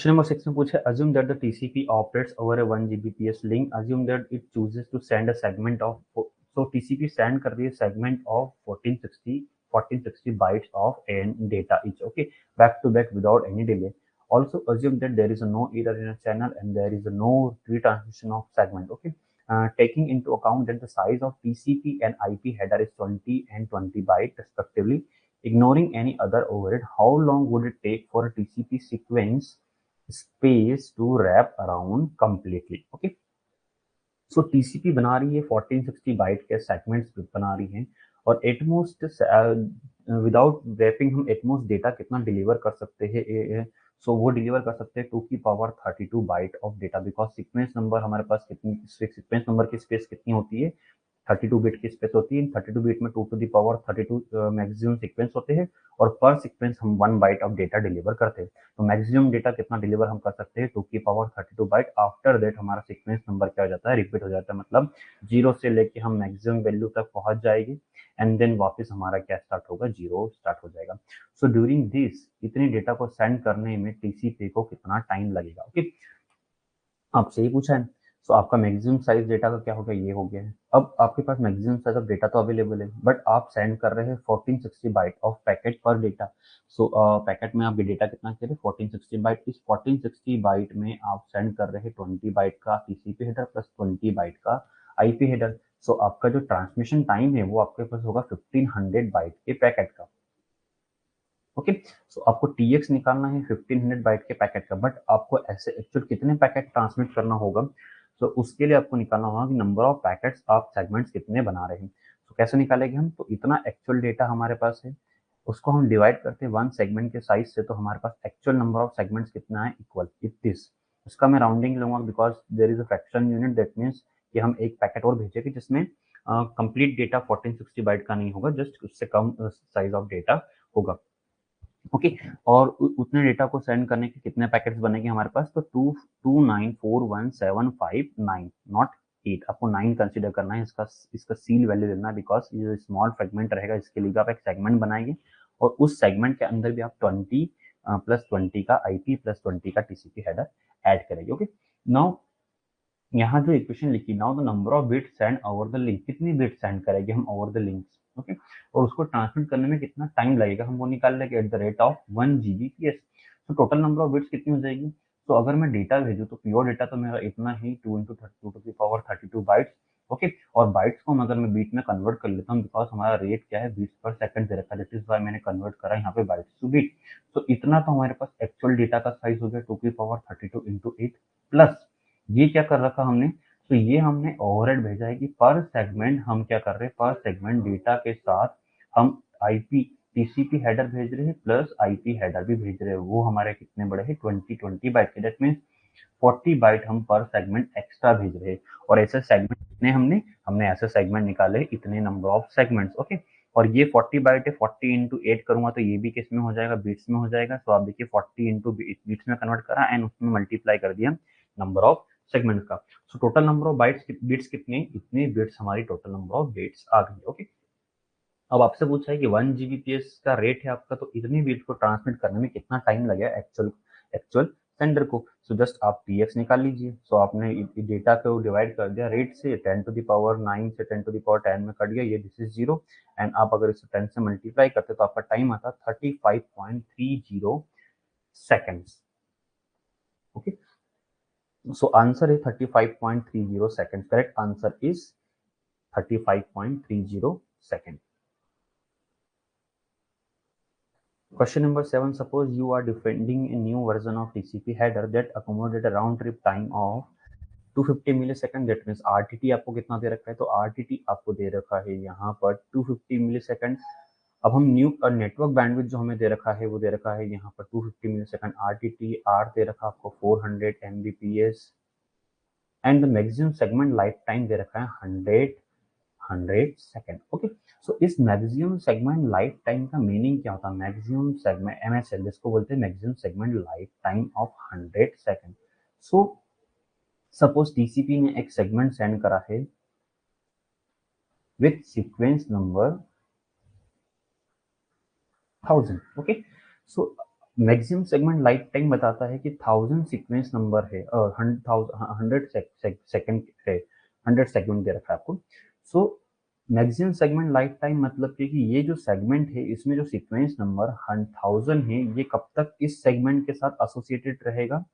Question number 6 में पूछा है assume that the TCP operates over a 1 Gbps link. Assume that it chooses to send a segment of so TCP send कर रही है segment of 1460 bytes of an data each. Okay, back to back without any delay. Also assume that there is no error in a channel and there is no retransmission of segment. Okay, taking into account that the size of TCP and IP header is 20 and 20 byte respectively. Ignoring any other overhead, how long would it take for a TCP sequence space to wrap around completely? Okay, so TCP बना रही है 1460 bite के segments बना रही है और at most without wrapping हम at most data कितना डिलीवर कर सकते हैं? सो वो डिलीवर कर सकते हैं 2 की power 32 byte of data, because sequence number हमारे पास कितनी सीक्वेंस नंबर की स्पेस कितनी होती है? 32 बिट की स्पेस होती है। 32 बिट में 2 to the power 32 maximum sequence होते हैं और पर सीक्वेंस हम 1 बाइट ऑफ डेटा डिलीवर करते हैं। तो मैक्सिमम डेटा कितना डिलीवर हम कर सकते हैं? 2 की पावर 32 बाइट। आफ्टर दैट हमारा सीक्वेंस नंबर क्या हो जाता है? रिपीट हो जाता है, मतलब 0 से लेके हम मैक्सिमम वैल्यू तक पहुंच जाएगी एंड देन वापस हमारा क्या स्टार्ट होगा? 0 स्टार्ट हो जाएगा। सो ड्यूरिंग दिस इतने डेटा को सेंड करने में टीसीपी को कितना टाइम लगेगा? ओके, आपसे ही पूछा है। सो आपका मैक्सिमम साइज डेटा का क्या हो गया? ये हो गया है। अब आपके पास मैक्सिमम साइज ऑफ डेटा तो अवेलेबल है, बट आप सेंड कर रहे हैं 1460 बाइट ऑफ पैकेट पर डेटा। सो पैकेट में आपके डेटा कितना कह रहे हैं? 1460 बाइट। इस 1460 बाइट में आप सेंड कर रहे हैं 20 बाइट का टीसीपी हेडर प्लस 20 बाइट का आईपी हेडर। सो आपका जो ट्रांसमिशन टाइम है वो आपके पास होगा 1500 बाइट के पैकेट का। ओके, सो आपको टीएक्स निकालना है 1500 बाइट के पैकेट का, बट आपको ऐसे एक्चुअल कितने पैकेट ट्रांसमिट करना होगा? तो उसके लिए आपको निकालना होगा कि नंबर ऑफ पैकेट्स आप सेगमेंट्स कितने बना रहे हैं। तो कैसे निकालेंगे हम? तो इतना एक्चुअल डेटा हमारे पास है, उसको हम डिवाइड करते हैं 1 सेगमेंट के साइज से, तो हमारे पास एक्चुअल नंबर ऑफ सेगमेंट्स कितना है? Equal this. उसका मैं राउंडिंग लूंगा because there is a fraction unit, that means कि हम एक पैकेट और भेजेंगे जिसमें कंप्लीट डेटा 1460 बाइट का नहीं होगा, जस्ट उससे कम साइज ऑफ डेटा होगा। ओके, और उतने डेटा को सेंड करने के कितने पैकेट्स बनेंगे हमारे पास? तो 2294179, नॉट 8। आपको 9 कंसीडर करना है, इसका सील वैल्यू लेना है, बिकॉज ये जो स्मॉल फ्रेगमेंट रहेगा इसके लिए आप एक सेगमेंट बनाएंगे और उस सेगमेंट के अंदर भी आप 20 प्लस 20 का आईपी प्लस 20 का टीसीपी हेडर ऐड करेंगे। ओके, नाउ यहाँ जो इक्वेशन लिखी, now the number of bits send over the link, कितनी बिट सेंड करेंगे हम ओवर द लिंक्स? ओके, और उसको ट्रांसमिट करने में कितना टाइम लगेगा हम वो निकाल लेंगे at the rate of 1 Gbps। तो टोटल नंबर ऑफ बिट्स कितनी हो जाएगी? तो अगर मैं डेटा भेजूँ तो प्योर डेटा तो मेरा इतना ही 2 into 32 to the power 32 bytes. Okay, और बाइट्स को अगर मैं बीट में कन्वर्ट कर लेता हूँ, बिकॉज हमारा रेट क्या है? बीट्स पर सेकंड दे रखा है, दैट इज व्हाई मैंने कन्वर्ट करा यहाँ पे बाइट्स टू बीट। तो इतना तो हमारे पास एक्चुअल डेटा का साइज हो गया 2 की पावर 32 इंटू 8 प्लस ये क्या कर रखा हमने? तो ये हमने ओवरहेड भेजा है कि पर सेगमेंट हम क्या कर रहे हैं? पर सेगमेंट डेटा के साथ हम आईपी टीसीपी हेडर भेज रहे हैं प्लस आईपी हेडर भी भेज रहे हैं। वो हमारे कितने बड़े हैं? 20 बाइट के, दैट मीन्स 40 बाइट हम पर सेगमेंट एक्स्ट्रा भेज रहे हैं। और ऐसे सेगमेंट कितने हमने ऐसे सेगमेंट निकाले इतने नंबर ऑफ सेगमेंट्स। ओके, और ये 40 बाइट है, 40 इंटू 8 करूंगा तो ये भी किस में हो जाएगा? बीट्स में हो जाएगा। तो आप देखिए 40 इंटू बीट्स में कन्वर्ट करा एंड उसमें मल्टीप्लाई कर दिया नंबर ऑफ सेगमेंट का। So total number of bits कितने? इतने बिट्स हमारी टोटल नंबर ऑफ बिट्स आ गई। ओके, अब आपसे पूछा है कि 1 Gbps का रेट है आपका, तो इतनी बिट्स को ट्रांसमिट करने में कितना टाइम लगेगा एक्चुअल सेंडर को? सो जस्ट आप px निकाल लीजिए। सो आपने डेटा को डिवाइड कर दिया रेट से, 10 टू द पावर 9 से 10 टू द पावर 10 में कट गया, ये दिस इज 0 एंड आप अगर इसे 10 से मल्टीप्लाई करते तो आपका टाइम आता 35.30 seconds. Okay, so answer is 35.30 seconds. Correct answer is 35.30 seconds. Question number 7. Suppose you are defending a new version of TCP header that accommodates a round trip time of 250 millisecond. That means RTT आपको कितना दे रखा है? तो RTT आपको दे रखा है यहाँ पर 250 मिलीसेकंड। अब हम न्यू नेटवर्क बैंडविड्थ जो हमें दे रखा है वो दे रखा है यहाँ पर 250 मिलीसेकंड। RTT R दे रखा आपको 400 Mbps and the maximum segment life time दे रखा है 100 सेकेंड। ओके, सो इस मैक्सिमम सेगमेंट लाइफ टाइम का मीनिंग क्या होता है? मैक्सिमम सेगमेंट MSL जिसको बोलते हैं maximum segment life time of 100 second. So suppose TCP ने एक सेगमेंट सेंड करा है with sequence number 1000। Okay, so maximum segment life time बताता है कि 1000 सीक्वेंस नंबर है और 100 सेकंड है, 100 सेगमेंट दे रखा है आपको। सो मैक्सिमम सेगमेंट लाइफ टाइम मतलब कि ये जो सेगमेंट है इसमें जो सीक्वेंस नंबर 1000 है ये कब तक इस सेगमेंट के साथ एसोसिएटेड रहेगा,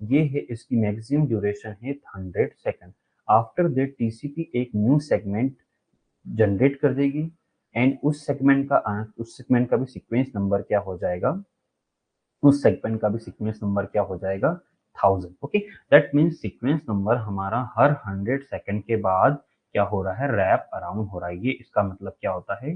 ये है इसकी मैक्सिमम ड्यूरेशन है 100 सेकंड। आफ्टर दैट टीसीपी एक न्यू सेगमेंट जनरेट कर देगी एंड उस सेगमेंट का भी सीक्वेंस नंबर क्या हो जाएगा, उस सेगमेंट का भी सीक्वेंस नंबर क्या हो जाएगा 1000। Okay, that means sequence number हमारा हर 100 सेकंड के बाद क्या हो रहा है, रैप अराउंड हो रहा है। ये इसका मतलब क्या होता है,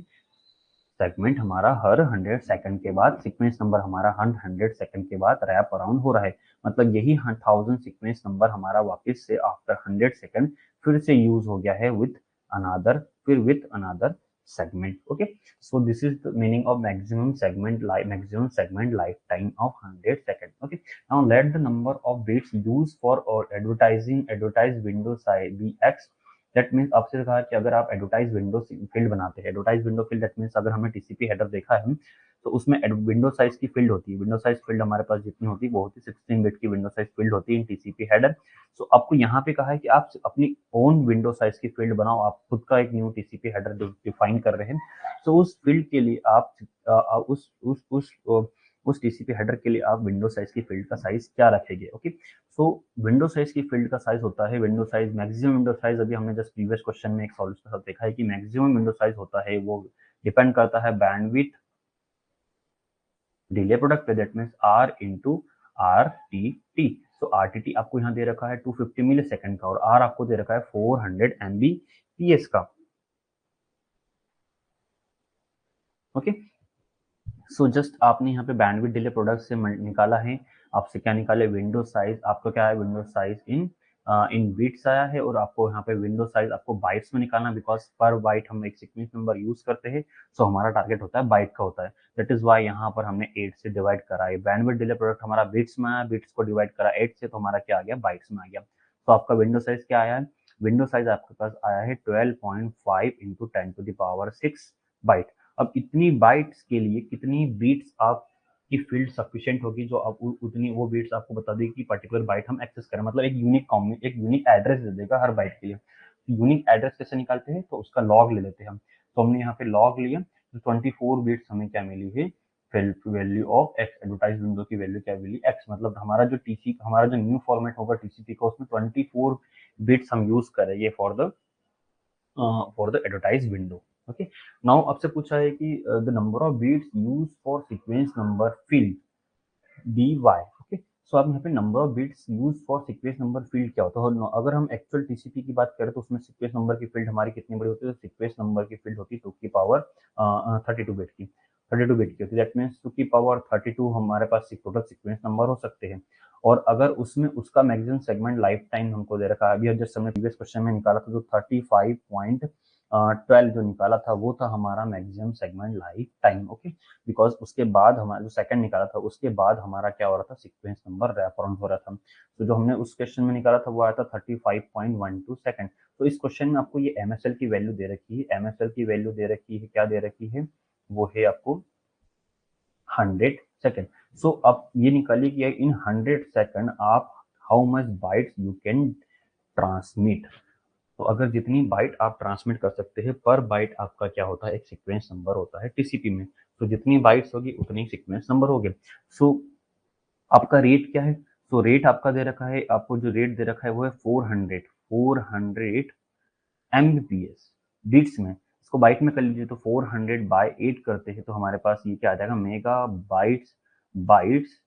सेगमेंट हमारा हर 100 सेकंड के बाद, सीक्वेंस नंबर हमारा हर 100 सेकंड के बाद रैप अराउंड हो रहा है। मतलब यही 1000 सीक्वेंस नंबर हमारा वापस से आफ्टर 100 सेकंड फिर से यूज हो गया है with another segment. Okay, so this is the meaning of maximum segment lifetime of 100 seconds. Okay, now let the number of bits used for or advertised window size be x. That means आपसे कहा कि अगर आप advertise window field बनाते हैं, advertise window field that means अगर हमने TCP header देखा है तो उसमें विंडो साइज की फील्ड होती है। विंडो साइज फील्ड हमारे पास जितनी होती है वो होती है 16 बिट की विंडो साइज फील्ड होती है इन टीसीपी हेडर। सो आपको यहाँ पे कहा है कि आप अपनी ओन विंडो साइज की फील्ड बनाओ, आप खुद का एक न्यू टीसीपी हेडर डिफाइन कर रहे हैं। सो उस फील्ड के लिए आप उस टीसीपी हेडर के लिए आप विंडो साइज की फील्ड का साइज क्या रखेंगे। ओके, सो विंडो साइज की फील्ड का साइज होता है window size, maximum window size अभी हमने जस्ट प्रीवियस क्वेश्चन में एक सॉल्यूशन के साथ देखा है कि मैक्सिमम विंडो साइज होता है वो डिपेंड करता है बैंडविड्थ डिले प्रोडक्ट पे, that means R into R T T. So R T T आपको यहाँ दे रखा है 250 मिली सेकेंड का और आर आपको दे रखा है 400 MBPS का। ओके, सो जस्ट आपने यहाँ पे बैंडविड्थ डिले प्रोडक्ट से निकाला है, आपसे क्या निकाले, विंडो साइज। आपका क्या है, विंडो साइज इन बिट्स आया है और आपको यहाँ पे विंडो साइज आपको बाइट्स में निकालना, बिकॉज पर बाइट हम एक सीक्वेंस नंबर यूज करते हैं। सो हमारा टारगेट होता है बाइट का होता है, दैट इज वाई यहाँ पर हमने 8 से डिवाइड करा है। बैंडविड्थ डिले प्रोडक्ट हमारा बिट्स में आया, बिट्स को डिवाइड करा 8 से तो हमारा क्या आ गया, बाइट्स में आ गया। तो आपका विंडो साइज क्या आया है, विंडो साइज आपके पास आया है 12.5 इंटू 10⁻6 बाइट। अब इतनी बाइट्स के लिए कितनी बीट्स आपकी फील्ड सफिशिएंट होगी, जो आप उतनी वो बीट्स आपको बता देगी कि पर्टिकुलर बाइट हम एक्सेस करें, मतलब एक यूनिक एड्रेस दे देगा हर बाइट के लिए। यूनिक एड्रेस कैसे निकालते हैं, तो उसका लॉग ले लेते हैं हम। तो हमने यहाँ पे लॉग लिया तो 24 बिट्स हमें क्या मिली है, value of x, advertise window की वैल्यू क्या मिली, एक्स। मतलब हमारा जो न्यू फॉर्मेट होगा टीसीपी का उसमें 24 बिट्स हम यूज करेंगे for the advertise window. Okay, now आपसे पूछा है कि the number of bits use for sequence number field D Y. Okay, so आप यहाँ पे number of bits use for sequence number field क्या होता है। अगर हम एक्चुअल टीसीपी की बात करें तो उसमें सीक्वेंस नंबर की फील्ड हमारी कितनी बड़ी होती है, तो सीक्वेंस नंबर की फील्ड होती है 2 की पावर 32 बिट की, 32 बिट की होती है। दैट मीन्स 2 की पावर 32 हमारे पास टोटल सीक्वेंस नंबर हो सकते हैं। और अगर उसमें उसका मैक्सिमम सेगमेंट लाइफ टाइम हमको दे रखा है, अभी जस्ट हमने प्रीवियस क्वेश्चन में निकाला था, जो 35.12 जो निकाला था वो था हमारा maximum segment life time. Okay, because उसके बाद हमारा जो सेकंड निकाला था उसके बाद हमारा क्या हो रहा था, सीक्वेंस नंबर रैप अराउंड हो रहा था। तो जो हमने उस क्वेश्चन में निकाला था वो आया था 35.12 सेकंड। तो इस क्वेश्चन में आपको ये एमएसएल की वैल्यू दे रखी है, एमएसएल की वैल्यू दे रखी है, क्या दे रखी है, वो है आपको 100 सेकंड। सो अब ये निकालिए कि इन 100 सेकंड आप how much bytes you can transmit. तो अगर जितनी बाइट आप ट्रांसमिट कर सकते हैं, पर बाइट आपका क्या होता है, एक सीक्वेंस नंबर होता है टीसीपी में। तो जितनी बाइट्स होगी उतनी सीक्वेंस नंबर होंगे। सो आपका रेट क्या है, तो रेट आपका दे रखा है, आपको जो रेट दे रखा है वो है 400 एमबीपीएस बिट्स में। इसको बाइट में कर लीजिए तो 400/8 करते हैं तो हमारे पास ये क्या आ जाएगा, मेगा बाइट्स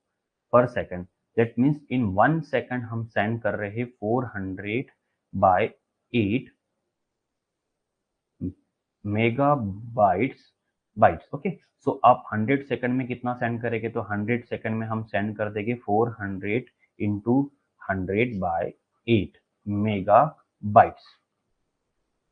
पर second. That means in 1 second हम सेंड कर रहे हैं 400/8 मेगा बाइट्स। ओके, सो आप 100 सेकंड में कितना सेंड करेंगे, तो 100 सेकंड में हम सेंड कर देंगे 400 इंटू 100/8 मेगा बाइट्स।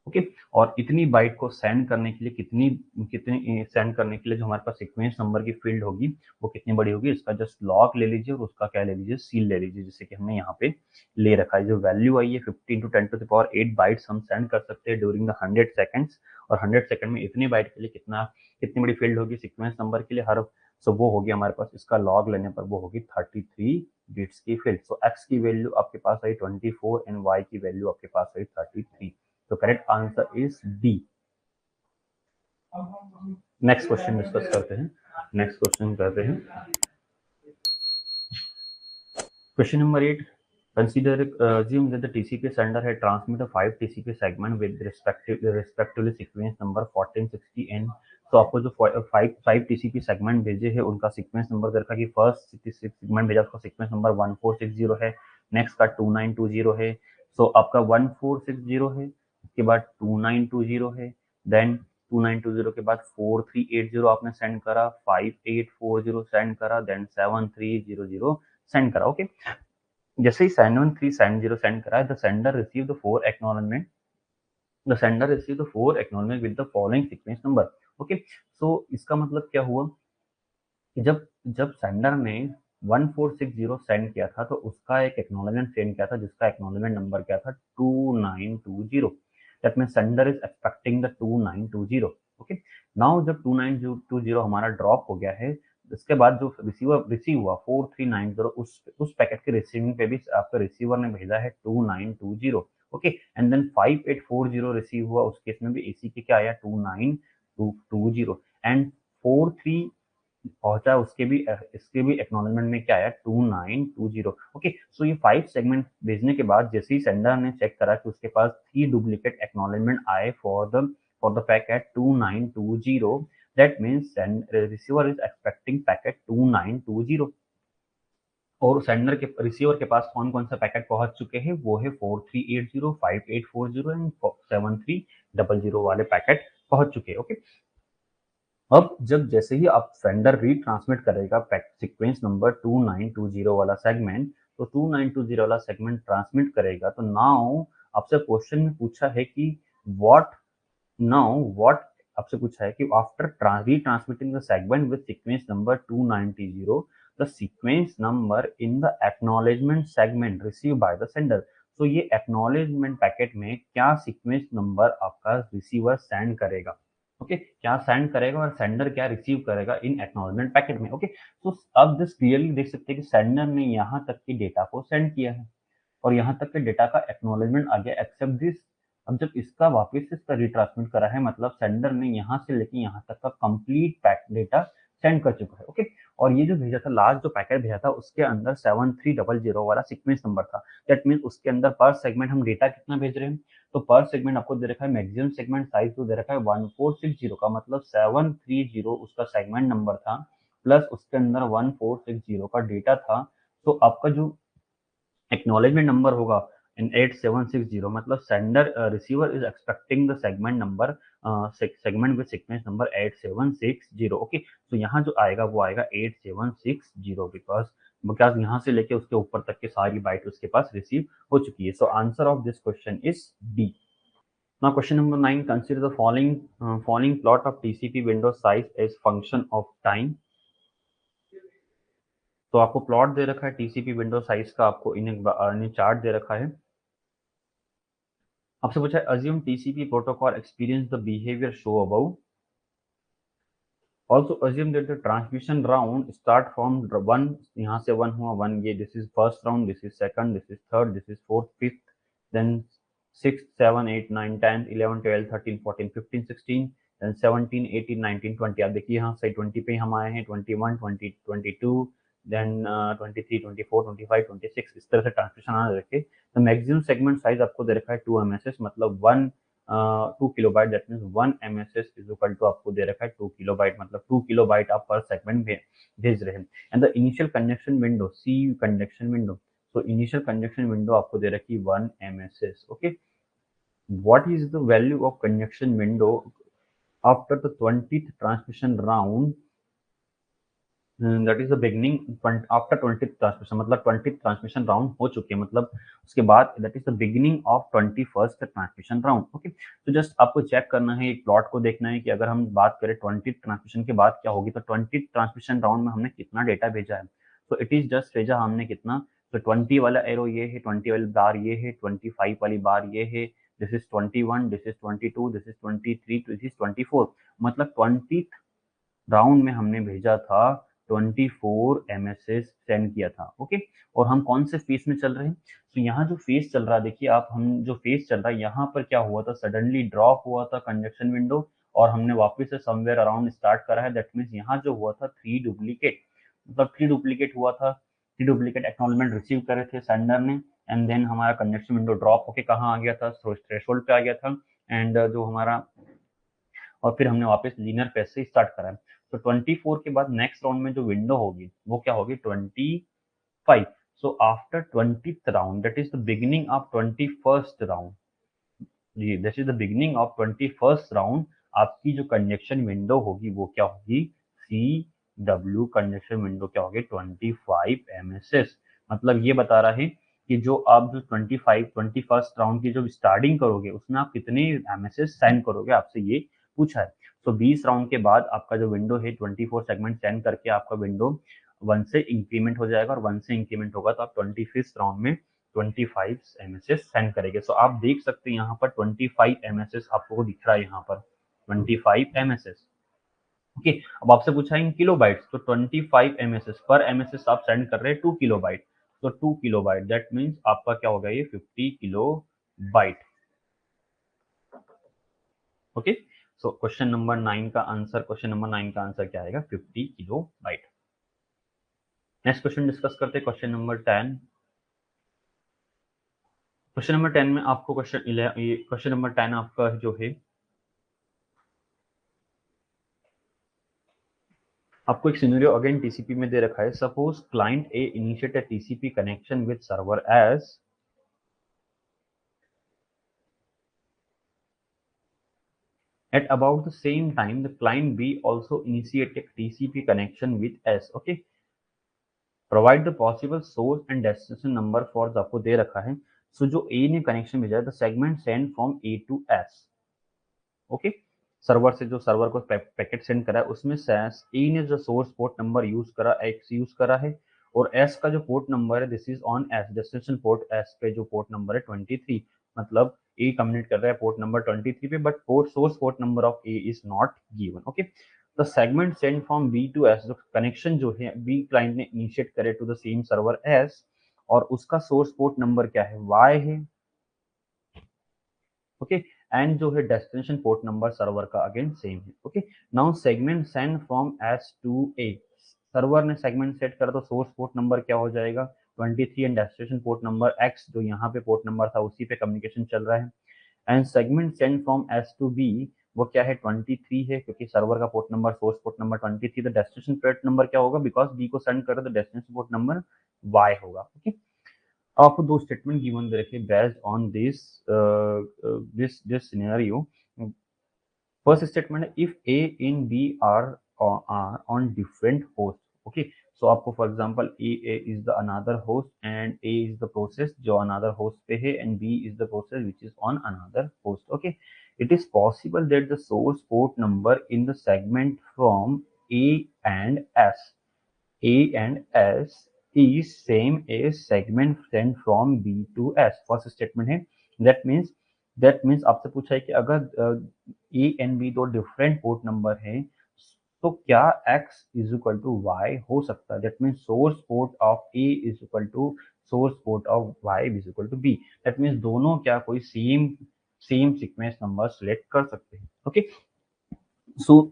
ओके, और इतनी बाइट को सेंड करने के लिए कितनी कितनी सेंड करने के लिए जो हमारे पास सीक्वेंस नंबर की फील्ड होगी वो कितनी बड़ी होगी, इसका जस्ट लॉग ले लीजिए और उसका क्या ले लीजिए, सील ले लीजिए, जैसे कि हमने यहाँ पे ले रखा है। जो वैल्यू आई है 50 इंटू 10⁻8 बाइट्स हम सेंड कर सकते हैं ड्यूरिंग द 100 सेकंड्स। और 100 सेकंड में इतनी बाइट के लिए कितनी बड़ी फील्ड होगी सीक्वेंस नंबर के लिए, हर सो वो होगी हमारे पास, इसका लॉग लेने पर वो होगी 33 बिट्स की फील्ड। सो x की वैल्यू आपके पास आई 24 एंड y की वैल्यू आपके पास आई 33। तो correct answer is D. Next question discuss करते हैं। नेक्स्ट क्वेश्चन करते हैं question number 8। Consider assume that the TCP sender had transmitted 5 TCP segment with respectively sequence number 14, 60 and तो आपको जो 5 TCP सेगमेंट भेजे हैं उनका सीक्वेंस नंबर दे रखा कि फर्स्ट सेगमेंट भेजा उसका सीक्वेंस नंबर 1460 है, नेक्स्ट का 2920 है। सो आपका 1460 है, उसके बाद 2920 है, देन 2920 के बाद 4380 आपने सेंड करा, 5840 सेंड करा, देन 7300 सेंड करा। ओके, जैसे ही 71370 सेंड करा, the sender receive the 4 acknowledgement, the sender receive the 4 acknowledgement with the following sequence number. Okay, so इसका मतलब क्या हुआ कि जब जब सेंडर ने 1460 सेंड किया था तो उसका एक एक्नॉलेजमेंट सेंड किया था जिसका एक्नॉलेजमेंट नंबर क्या था 2920। That means sender is expecting the 2920। Okay, now जब 2920 हमारा ड्रॉप हो गया है, इसके बाद जो रिसीव हुआ 4390, उस पैकेट के रिसीविंग पे भी आपका रिसीवर ने भेजा है 2920। ओके, एंड देन 5840 रिसीव हुआ, उस केस में भी इसी के क्या आया 2920 एंड 43 पहुंचा, उसके भी इसके भी एक्नॉलेजमेंट में क्या आया 2920। ओके, सो ये 5 सेगमेंट भेजने के बाद जैसे ही सेंडर ने चेक करा कि उसके पास 3 डुप्लीकेट एक्नॉलेजमेंट आए for the packet 2920, that means receiver is expecting packet 2920। और सेंडर के रिसीवर के पास कौन कौन सा पैकेट पहुंच चुके हैं, वो है 4380, 5840 एंड 7300 वाले पैकेट पहुंच चुके हैं। ओके, अब जब जैसे ही आप सेंडर रीट्रांसमिट करेगा सीक्वेंस नंबर 2920 वाला सेगमेंट, तो 2920 वाला सेगमेंट ट्रांसमिट करेगा, तो नाउ आपसे क्वेश्चन में पूछा है कि व्हाट आपसे पूछा है कि after retransmitting the segment with sequence number 2920, the sequence number in the acknowledgement segment receive by the sender. तो ये एक्नॉलेजमेंट पैकेट में क्या सीक्वेंस नंबर आपका रिसीवर सेंड करेगा। ओके, क्या सेंड करेगा और सेंडर क्या रिसीव करेगा इन एक्नॉलेजमेंट पैकेट में। ओके, तो अब दिस क्लियरली देख सकते हैं कि सेंडर ने यहाँ तक के डेटा को सेंड किया है और यहाँ तक के डेटा का एक्नॉलेजमेंट आ गया एक्सेप्ट दिस। अब जब इसका वापस से इसका रिट्रांसमिट करा है, मतलब सेंडर ने यहाँ से लेके यहाँ तक का कंप्लीट पैक डेटा सेंड कर चुका है। ओके, और ये जो भेजा था लास्ट जो पैकेट भेजा था उसके अंदर 7300 वाला सीक्वेंस नंबर था। दैट मींस उसके अंदर पर सेगमेंट हम डेटा कितना भेज रहे हैं, तो पर सेगमेंट आपको दे रखा है मैक्सिमम सेगमेंट साइज तो दे रखा है 1460 का, मतलब 730 उसका सेगमेंट नंबर था प्लस उसके अंदर 1460 का डेटा था। तो आपका जो एक्नॉलेजमेंट नंबर होगा इन 8760, मतलब sender receiver is expecting the segment number segment with sequence number 8760। Okay, तो यहाँ जो आएगा वो आएगा 8760 बिकॉज यहाँ से लेके उसके ऊपर तक के सारी बाइट उसके पास रिसीव हो चुकी है। So answer of this question is D. Now question number 9, consider the following plot of TCP window size as function of time। तो आपको प्लॉट दे रखा है टीसीपी विंडो साइज का, आपको इन्हें चार्ट दे रखा है। आपसे पूछा है assume TCP protocol experience the behavior show above। Also assume that the transmission round start from 1, यहाँ से 1 हुआ 1, ये this is first round, this is second, this is third, this is fourth, fifth, then 6, 7, 8, 9, 10, 11, 12, 13, 14, 15, 16, then 17, 18, 19, 20। आप देखिए यहाँ से 20 पे हम आए हैं, 21, 20, 22, then 23, 24, 25, 26, इस तरह से ट्रांसमिशन आने रखे। तो मैक्सिमम सेगमेंट साइज आपको दे रखा है 2 MSS, मतलब 2 kilobyte, that means 1 MSS is equal to आपको दे रखा है 2 किलोबाइट, मतलब 2 किलोबाइट आप पर सेगमेंट भेज रहे हैं। And the initial congestion window, C congestion window, तो इनिशियल कंडक्शन विंडो आपको दे रखी 1 MSS। Okay, what is the value of conduction window after the 20th transmission round, that is the beginning after 20th transmission, मतलब 20th transmission round हो चुकी है, मतलब उसके बाद that is the beginning of 21st transmission round। Okay, तो just आपको check करना है, एक प्लॉट को देखना है कि अगर हम बात करें 20th ट्रांसमिशन के बाद क्या होगी, तो 20th ट्रांसमिशन राउंड में हमने कितना डेटा भेजा है। तो इट इज जस्ट भेजा हमने कितना, तो 20 वाला एरो ये है, 20 वाली बार ये है, 25 वाली बार ये है, this is 21, this is 22, this is 23, this is 24, मतलब 20th राउंड में हमने भेजा था 24 MSS सेंड किया था। ओके, और हम कौन से फेज में चल रहे हैं? तो यहाँ जो फेज चल रहा है, देखिए आप, हम जो फेज चल रहा है यहाँ पर क्या हुआ था, सडनली ड्रॉप हुआ था कंजक्शन विंडो और हमने वापस से समवेयर अराउंड स्टार्ट करा है। दैट मीन्स यहाँ जो हुआ था 3 डुप्लीकेट, मतलब 3 डुप्लीकेट हुआ था, 3 डुप्लीकेट एक्नॉलेजमेंट रिसीव करे थे सेंडर ने, एंड देन हमारा कंजक्शन विंडो ड्रॉप होके कहाँ आ गया था, थ्रेशोल्ड पे आ गया था, एंड जो हमारा, और फिर हमने वापस लीनियर पेज से स्टार्ट करा है। तो 24 के बाद नेक्स्ट राउंड में जो विंडो होगी वो क्या होगी, 25। So after 20th round, that is the beginning of 21st round, जी this is the beginning of 21st round, आपकी जो कंजक्शन विंडो होगी वो क्या होगी, सी डब्ल्यू कंजक्शन विंडो क्या होगी, 25 MSS। मतलब ये बता रहा है कि जो आप जो 21st राउंड की जो स्टार्टिंग करोगे उसमें आप कितने MSS सेंड करोगे, आपसे ये पूछा है। तो 20 राउंड के बाद आपका जो विंडो है 24 सेगमेंट सेंड करके आपका विंडो 1 से इंक्रीमेंट हो जाएगा, और 1 से इंक्रीमेंट होगा तो आप 25th राउंड में 25 MSS सेंड करेंगे। सो आप देख सकते हैं यहाँ पर 25 MSS आपको दिख रहा है, यहाँ पर 25 MSS। ओके, अब आपसे पूछा है इन किलोबाइट्स, तो 25 MSS पर MSS आप सेंड कर रहे हैं 2 किलोबाइट, तो 2 किलोबाइट दैट मीन्स आपका क्या होगा, ये 50 kilobyte. Okay, so question number 9 का आंसर, क्वेश्चन नंबर 9 का आंसर क्या आएगा, 50 किलोबाइट। नेक्स्ट क्वेश्चन डिस्कस करते हैं, क्वेश्चन नंबर 10। क्वेश्चन नंबर 10 में आपको क्वेश्चन नंबर 10 आपका जो है, आपको एक सिनेरियो अगेन टीसीपी में दे रखा है। Suppose client A initiate a TCP connection with server S at about the same time the client B also initiate a TCP connection with S. Okay, provide the possible source and destination number for the, आपको दे रखा है। सो जो A ने connection भेजा है, the segment send from A to S। Okay, server से जो सर्वर को पैकेट सेंड करा है उसमें ए ने जो सोर्स पोर्ट नंबर यूज करा, एक्स यूज करा है, और एस का जो पोर्ट नंबर है, this is on S destination port S पे जो पोर्ट नंबर है 23, मतलब ए कम्युनिकेट कर रहा है पोर्ट नंबर 23 पे, but port source port number of A is not given. Okay, the segment send from B to S, जो कनेक्शन जो है बी क्लाइंट ने इनिशिएट करे to the same server S, और उसका सोर्स पोर्ट नंबर क्या है, वाई है। ओके, एंड जो है डेस्टिनेशन पोर्ट नंबर सर्वर का अगेन सेम है। Okay, now segment send from S to A, server ने सेगमेंट सेट करा तो सोर्स पोर्ट नंबर क्या हो जाएगा 23, and destination port number X जो यहाँ पे पोर्ट नंबर था उसी पे कम्युनिकेशन चल रहा है। And segment send from S to B, वो क्या है 23 है, क्योंकि सर्वर का port number source port number 23, तो डेस्टिनेशन पोर्ट नंबर क्या होगा, बिकॉज बी को सेंड कर रहे तो डेस्टिनेशन पोर्ट नंबर वाई होगा। ओके, आपको दो स्टेटमेंट गिवन दे रखे based on this scenario. First statement है if A and B are on different host. Okay, so आपको for example A is the another host and A is the process जो another host पे है, and B is the process which is on another host. Okay, it is possible that the source port number in the segment from A and S, A and S is same as segment sent from B to S। First statement है, that means आपसे पूछा है कि अगर A and B दो different port number हैं तो क्या X is equal to Y हो सकता है। That means source port of A is equal to source port of Y is equal to B। That means दोनों क्या कोई same same sequence number select कर सकते हैं। ओके, सो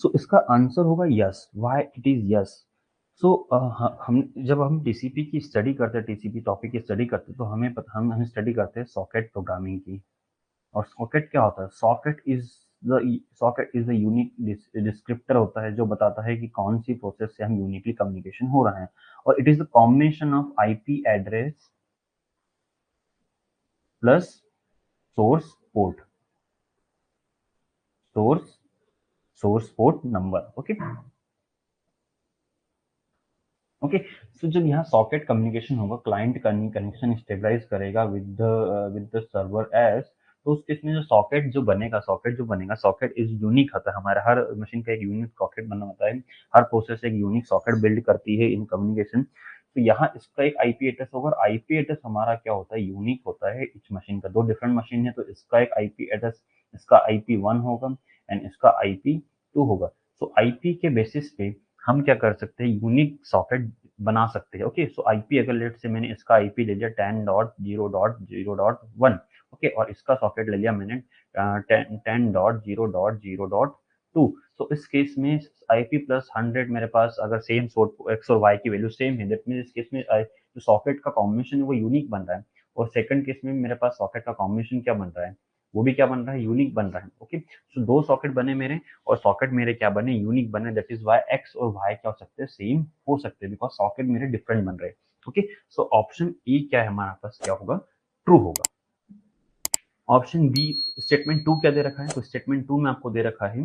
सो इसका आंसर होगा yes, why it is yes. So हम जब हम टीसीपी की स्टडी करते हैं, टीसीपी टॉपिक की स्टडी करते हैं, तो हम स्टडी करते हैं सॉकेट प्रोग्रामिंग की। और सॉकेट क्या होता है, socket is the unique descriptor होता है जो बताता है कि कौन सी प्रोसेस से हम यूनिकली कम्युनिकेशन हो रहा है। और it is the combination of IP address plus source port, source source port number. Okay, okay, so जब यहाँ सॉकेट कम्युनिकेशन होगा, क्लाइंट कनेक्शन स्टेबलाइज करेगा विद द सर्वर एस, तो उस केस में जो सॉकेट जो बनेगा सॉकेट इज यूनिक होता है। हमारा हर मशीन का एक यूनिक सॉकेट बना होता है, हर प्रोसेस एक यूनिक सॉकेट बिल्ड करती है इन कम्युनिकेशन। तो यहाँ इसका एक आईपी एड्रेस होगा, और आईपी एड्रेस हमारा क्या होता है, यूनिक होता है। इस मशीन का दो डिफरेंट मशीन है तो इसका एक आईपी एड्रेस, इसका IP1 होगा एंड इसका IP2 होगा। तो आईपी के बेसिस पे हम क्या कर सकते हैं, यूनिक सॉकेट बना सकते हैं। ओके, सो आईपी अगर लेट से मैंने इसका आईपी ले लिया 10.0.0.1, ओके, और इसका सॉकेट ले लिया मैंने 10.0.0.2, तो इस केस में आईपी प्लस 100 मेरे पास अगर सेम एक्स और वाई की वैल्यू सेम है, दैट मीन इस केस में जो सॉकेट का कॉम्बिनेशन है वो यूनिक बन रहा है। और सेकंड केस में मेरे पास सॉकेट का कॉम्बिनेशन क्या बन रहा है, वो भी क्या बन रहा है, यूनिक बन रहा है। ओके, सो दो सॉकेट बने मेरे, और सॉकेट मेरे क्या बने, यूनिक बने, दैट इज वाई एक्स और वाई क्या हो सकते हैं, सेम हो सकते हैं, बिकॉज सॉकेट मेरे डिफरेंट बन रहे हैं। ओके, सो ऑप्शन ए क्या है हमारे पास, क्या होगा, ट्रू होगा। ऑप्शन बी, स्टेटमेंट 2 क्या दे रखा है, तो स्टेटमेंट 2 में आपको दे रखा है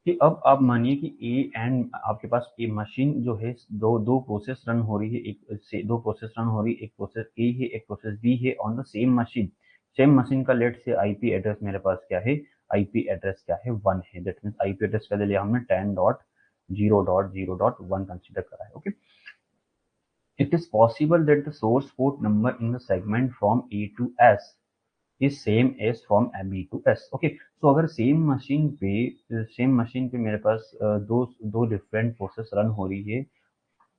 कि अब आप मानिए कि ए एंड आपके पास ए मशीन जो है, दो दो प्रोसेस रन हो रही है, एक से दो प्रोसेस रन हो रही है, एक प्रोसेस ए है, एक प्रोसेस बी है, on the same machine. Same machine का लेट से आईपी एड्रेस मेरे पास क्या है, आईपी एड्रेस क्या है, 1 है, दैट मीन्स आईपी एड्रेस क्या दे लिया हमने, 10.0.0.1 कंसीडर करा है। Okay, it is possible that the source port number in the segment from A to S is same as from B to S. Okay, so अगर same machine पे मेरे पास दो दो डिफरेंट प्रोसेस रन हो रही है,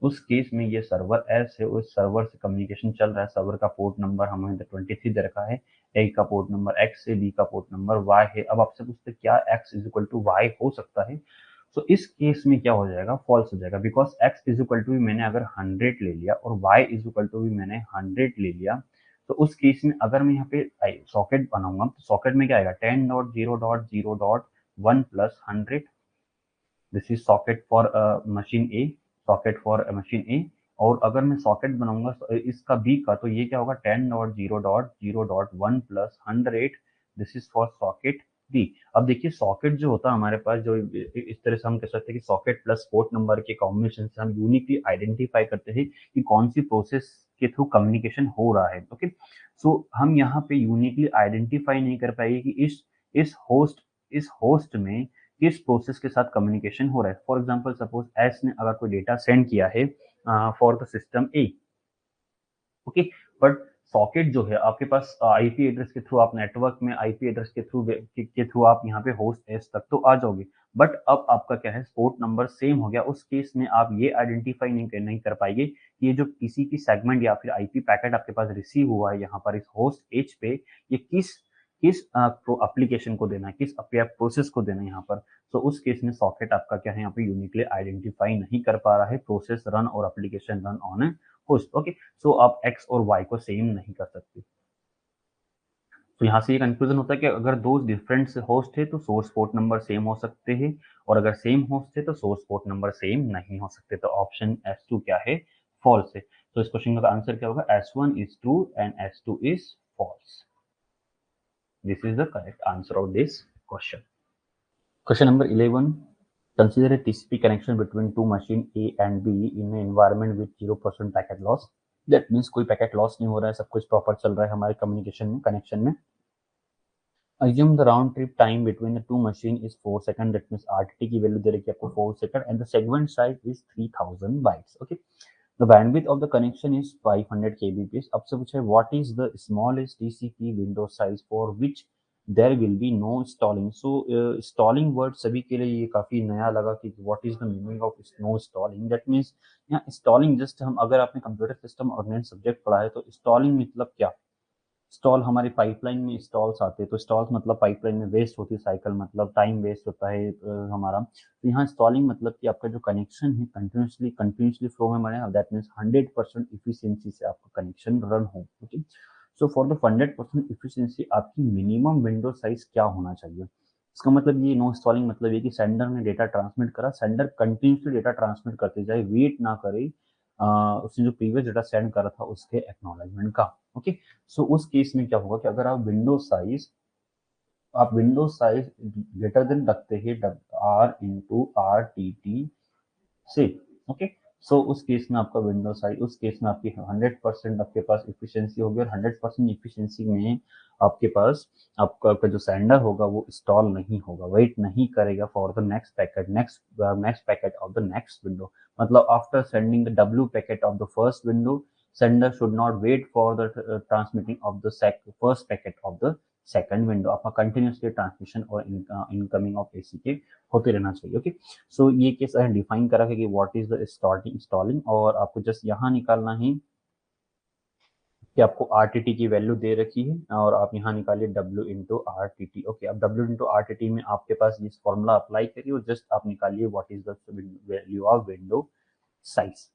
उस केस में ये सर्वर एस है, उस सर्वर से कम्युनिकेशन चल रहा है, सर्वर का पोर्ट नंबर हमें 23 दे रखा है, ए का पोर्ट नंबर एक्स है, बी का पोर्ट नंबर वाई है। अब आपसे पूछते क्या X is equal to Y हो सकता है, तो इस केस में क्या हो जाएगा, फॉल्स हो जाएगा, because X is equal to भी मैंने अगर 100 ले लिया और वाई इज इक्वल टू भी मैंने 100 ले लिया, तो उस केस में अगर मैं यहाँ पे सॉकेट बनाऊंगा तो सॉकेट में क्या आएगा, 10.0.0.1 plus 100, this is socket for machine A, socket for machine A. और अगर मैं सॉकेट बनाऊंगा इसका बी का, तो ये क्या होगा, 10.0.0.1 plus 100, this is for socket B. अब देखिए सॉकेट जो होता है हमारे पास, जो इस तरह से हम कह सकते हैं कि सॉकेट प्लस पोर्ट नंबर के कॉम्बिनेशन से हम यूनिकली आइडेंटिफाई करते हैं कि कौन सी प्रोसेस के थ्रू कम्युनिकेशन हो रहा है। ओके, सो हम यहाँ पे यूनिकली आइडेंटिफाई नहीं कर पाएंगे कि इस होस्ट में किस प्रोसेस के साथ कम्युनिकेशन हो रहा है। फॉर एग्जाम्पल सपोज एस ने अगर कोई डेटा सेंड किया है for the system A, okay, but socket जो है आपके पास आईपी एड्रेस के थ्रू, आप नेटवर्क में आईपी एड्रेस के थ्रू आप यहाँ पे होस्ट एस तक तो आ जाओगे, बट अब आपका क्या है, पोर्ट नंबर सेम हो गया, उस केस में आप ये आइडेंटिफाई नहीं कर पाएंगे कि ये जो टीसीपी सेगमेंट या फिर आईपी पैकेट आपके पास रिसीव हुआ है यहाँ पर इस होस्ट एच पे, ये किस किस एप्लीकेशन को देना है, किस प्रोसेस को देना है यहाँ पर। तो उस केस में सॉकेट आपका क्या है, यहाँ पे यूनिकली आइडेंटिफाई नहीं कर पा रहा है प्रोसेस रन और application run on a host. Okay, so आप x और y को सेम नहीं कर सकते। तो यहाँ से ये कंक्लूजन होता है कि अगर दो डिफरेंट होस्ट है तो सोर्स पोर्ट नंबर सेम हो सकते हैं, और अगर सेम होस्ट है तो सोर्स पोर्ट नंबर सेम नहीं हो सकते। तो ऑप्शन S2 क्या है, फॉल्स है। तो इस क्वेश्चन का आंसर क्या होगा, S1 is true and S2 is false. This is the correct answer of this question. Question number 11. Consider a TCP connection between two machine A and B in an environment with 0% packet loss. That means कोई packet loss नहीं हो रहा है, सब कुछ proper चल रहा है हमारे कम्युनिकेशन में, कनेक्शन में। Assume the round trip time between the two machine is 4 seconds. That means RTT की वैल्यू दे रखी है आपको 4 second, and the segment size is 3000 bytes. Okay. The bandwidth of the connection is 500 kbps. अब से पूछे what is the smallest TCP window size for which there will be no stalling. So stalling word सभी के लिए ये काफी नया लगा कि what is the meaning of no stalling. That means यहाँ stalling just हम, अगर आपने कंप्यूटर सिस्टम और नेट सब्जेक्ट पढ़ा है तो stalling मतलब क्या, स्टॉल हमारी पाइपलाइन में स्टॉल्स आते हैं, तो स्टॉल्स मतलब पाइपलाइन में वेस्ट होती है साइकिल, मतलब टाइम वेस्ट होता है हमारा। तो यहाँ स्टॉलिंग मतलब कि आपका जो कनेक्शन है कंटिन्यूसली फ्लो में बने, दैट मीन्स 100% इफिशियंसी से आपका कनेक्शन रन हो। Okay, so for the 100% efficiency आपकी मिनिमम विंडो साइज क्या होना चाहिए। इसका मतलब ये नो स्टॉलिंग मतलब ये कि सेंडर ने डेटा ट्रांसमिट करा, सेंडर कंटिन्यूसली डेटा ट्रांसमिट करते जाए, वेट ना करे उसने जो प्रीवियस डेटा सेंड करा था उसके एक्नॉलेजमेंट का। ओके, सो उस केस में क्या होगा कि अगर आप विंडो साइज ग्रेटर देन रखते हैं R into R T T से। ओके, सो उस केस में आपका विंडो साइज, उस केस में आपकी 100% आपके पास इफिशियंसी होगी, और 100% इफिशियंसी में आपके पास आपका जो सेंडर होगा वो इंस्टॉल नहीं होगा, वेट नहीं करेगा for the next packet of the next window. मतलब after sending the W packet of the first window, sender should not wait for the transmitting of the first packet of the second window आपका continuously transmission और incoming of AC के होते रहना चाहिए। Okay, सो ये case define करा है कि व्हाट इज द इंस्टॉलिंग, और आपको जस्ट यहाँ निकालना है कि आपको RTT की वैल्यू दे रखी है और आप यहाँ निकालिए W इंटू RTT। ओके, अब W इंटू RTT में आपके पास ये फॉर्मूला अप्लाई करिए और जस्ट आप निकालिए what is the value of window size.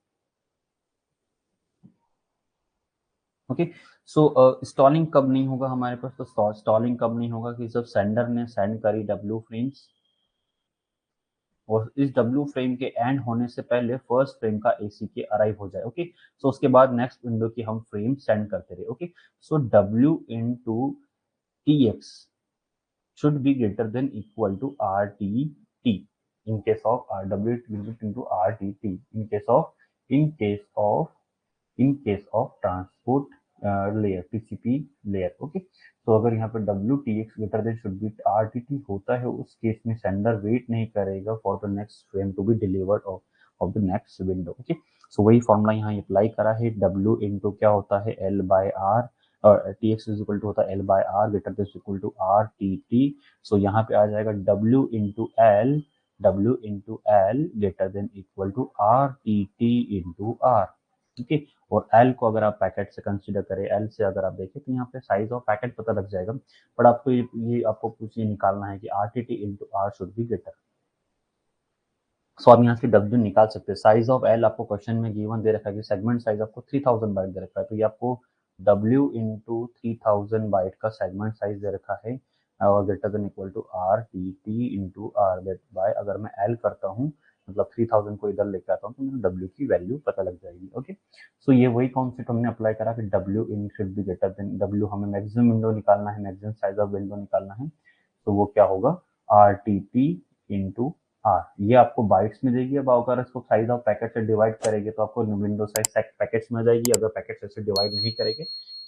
Okay, so stalling कब नहीं होगा हमारे पास, तो स्टॉलिंग कब नहीं होगा कि जब सेंडर ने सेंड करी W फ्रेम्स और इस W फ्रेम के एंड होने से पहले फर्स्ट फ्रेम का AC के अराइव हो जाए। ओके, सो उसके बाद नेक्स्ट विंडो की हम फ्रेम सेंड करते रहे। Okay, so W into TX should be greater than equal to RTT in case of RW into RTT in case of transport layer TCP layer। Okay, तो अगर यहाँ पे WTX greater than should be RTT होता है उस case में sender wait नहीं करेगा for the next frame to be delivered of the next window. Okay, so वही फॉर्मूला यहाँ अप्लाई करा है, W इंटू क्या होता है L बाय आर और TX इज इक्वल टू होता है L by R greater than equal to RTT। सो यहाँ पे आ जाएगा W into L greater than equal to RTT into R। ठीक है, और L को अगर आप पैकेट से कंसीडर करें, L से अगर आप देखें तो यहाँ पे साइज ऑफ पैकेट पता लग जाएगा, बट आपको ये आपको कुछ ये निकालना है कि RTT into R should be greater. So आप यहाँ से W निकाल सकते हैं। साइज ऑफ L आपको क्वेश्चन में गिवन दे रखा है कि सेगमेंट साइज आपको 3000 बाइट दे रखा है, तो ये आपको W इंटू 3000 बाइट का सेगमेंट साइज दे रखा है और greater than equal to RTT into R by अगर मैं L करता हूँ मतलब 3000 को इधर लेके आता हूँ तो मुझे W की वैल्यू पता लग जाएगी। ओके, सो ये वही कॉन्सेप्ट हमने अप्लाई करा कि W in should be greater than W, हमें मैक्सिमम विंडो निकालना है, मैक्सिमम साइज ऑफ विंडो निकालना है, तो वो क्या होगा RTT इंटू R। ये आपको बाइट्स में देगी। अब अगर इसको साइज ऑफ पैकेट से डिवाइड करेंगे तो आपको विंडो साइज पैकेट्स में आ जाएगी, अगर पैकेट से डिवाइड नहीं करेंगे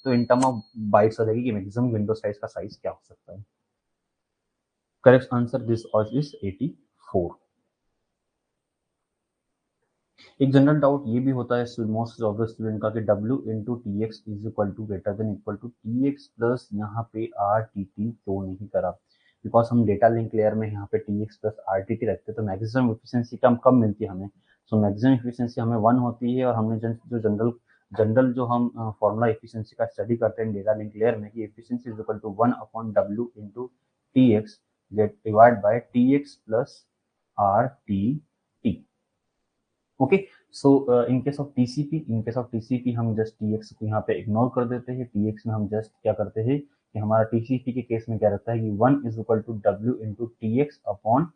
तो इन टर्म ऑफ बाइट्स आ जाएगी कि मैक्सिमम विंडो साइज का साइज क्या हो सकता है। Correct answer this is 84। एक जनरल डाउट ये भी होता है मोस्ट ऑफ द स्टूडेंट का कि W into T X is equal to greater than equal to T X plus यहाँ पे RTT क्यों नहीं करा, बिकॉज हम डेटा लिंक लेयर में यहाँ पे TX प्लस RTT रखते हैं तो मैक्सिमम एफिशिएंसी कम मिलती है हमें। सो मैक्सिमम एफिशिएंसी हमें 1 होती है और हमने जो जनरल जो हम फॉर्मूला एफिशिएंसी का स्टडी करते हैं डेटा लिंक लेयर में कि efficiency is equal to 1 upon W into TX get divide by TX plus RTT। Okay, so in case of TCP हम जस्ट टीएक्स को यहाँ पे इग्नोर कर देते हैं। टीएक्स में हम जस्ट क्या करते हैं कि हमारा टीसीपी के केस में क्या रहता है कि 1 is equal to W into TX upon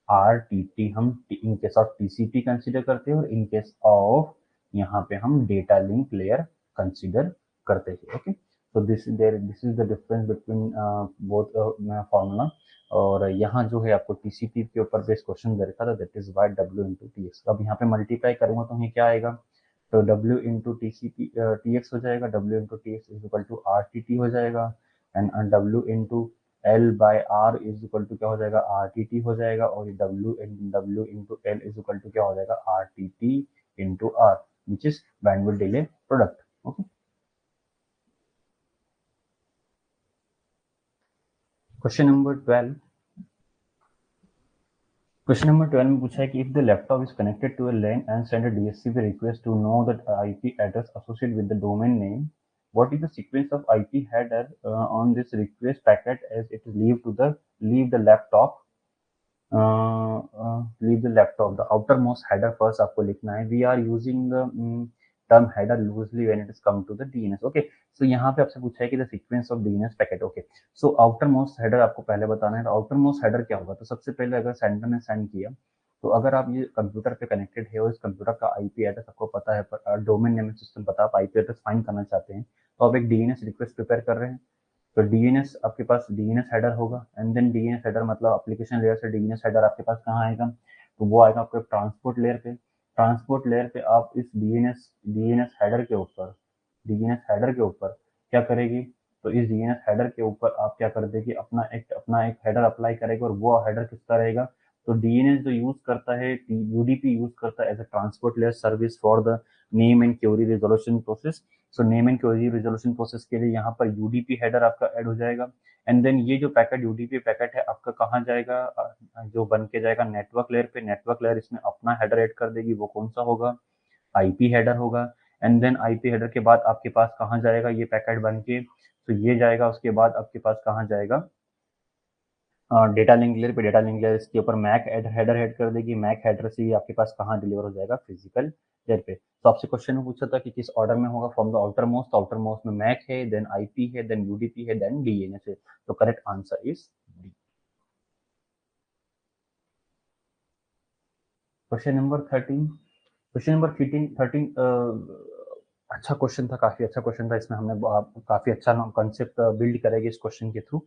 RTT हम in case of TCP consider करते हैं और इन केस ऑफ यहाँ पे हम डेटा लिंक लेयर कंसिडर करते हैं। ओके, तो this is the difference between both formula. और यहाँ जो है आपको टीसीपी के ऊपर बेस क्वेश्चन दे रखा था, that is why W into TX। अब यहाँ पे मल्टीप्लाई करूंगा तो ये क्या आएगा, तो W इंटू TX हो जाएगा, W into TX is equal to RTT हो जाएगा and W into L by R is equal to क्या हो जाएगा RTT हो जाएगा, और ये W into L is equal to क्या हो जाएगा RTT into R which is bandwidth delay product. Okay, question number 12। Question number 12 में पूछा है कि if the laptop is connected to a LAN and send a DHCP request to know the IP address associated with the domain name, what is the sequence of IP header on this request packet as it leave the laptop? Leave the laptop. The outermost header first आपको लिखना है. We are using the term header loosely when it is come to the DNS. Okay, so यहाँ पे आपसे पूछा है कि the sequence of DNS packet. Okay, so outermost header आपको पहले बताना है. outermost header क्या होगा, तो सबसे पहले अगर सेंडर ने सेंड किया तो अगर आप ये कंप्यूटर पे कनेक्टेड है और इस कंप्यूटर का IP एड्रेस आपको पता है पर डोमेन नेम सिस्टम पता, आप IP एड्रेस फाइंड करना चाहते हैं तो आप एक DNS रिक्वेस्ट प्रिपेयर कर रहे हैं, तो DNS आपके पास DNS हेडर होगा एंड देन DNS हेडर मतलब एप्लीकेशन लेयर से DNS हेडर आपके पास कहाँ आएगा, तो वो आएगा आपके ट्रांसपोर्ट लेयर पे। ट्रांसपोर्ट लेयर पे आप इस DNS हेडर के ऊपर क्या करेगी, तो इस DNS हेडर के ऊपर आप क्या कर देगी अपना एक हेडर अप्लाई करेगा और वो हेडर किसका रहेगा, तो डीएनएस जो यूज करता है, यूडीपी यूज करता है as a transport layer service for the name and query resolution process. So name and query resolution process के लिए यहाँ पर यूडीपी हेडर आपका ऐड हो जाएगा। एंड देन ये जो पैकेट यूडीपी पैकेट है आपका कहाँ जाएगा, जो बन के जाएगा नेटवर्क लेयर पे। नेटवर्क लेयर इसमें अपना हेडर ऐड कर देगी, वो कौन सा होगा, आईपी हेडर होगा। एंड देन आईपी हेडर के बाद आपके पास कहाँ जाएगा ये पैकेट बन के, तो ये जाएगा, उसके बाद आपके पास कहाँ जाएगा, डेटा लिंक लेयर पे। डेटा लिंक लेयर इसके ऊपर मैक हेडर हेड कर देगी, मैक हेडर से ये आपके पास कहाँ डिलीवर हो जाएगा, फिजिकल लेयर पे। तो आपसे क्वेश्चन में पूछा था कि किस ऑर्डर में होगा, फ्रॉम द आउटर मोस्ट। तो आउटर मोस्ट में मैक है, देन आईपी है, देन यूडीपी है, देन डीएनएस है। तो correct answer is D. Question number 13। Question number 13 अच्छा क्वेश्चन था, काफी अच्छा क्वेश्चन था। इसमें हमने काफी अच्छा कंसेप्ट बिल्ड करेंगे इस क्वेश्चन के थ्रू।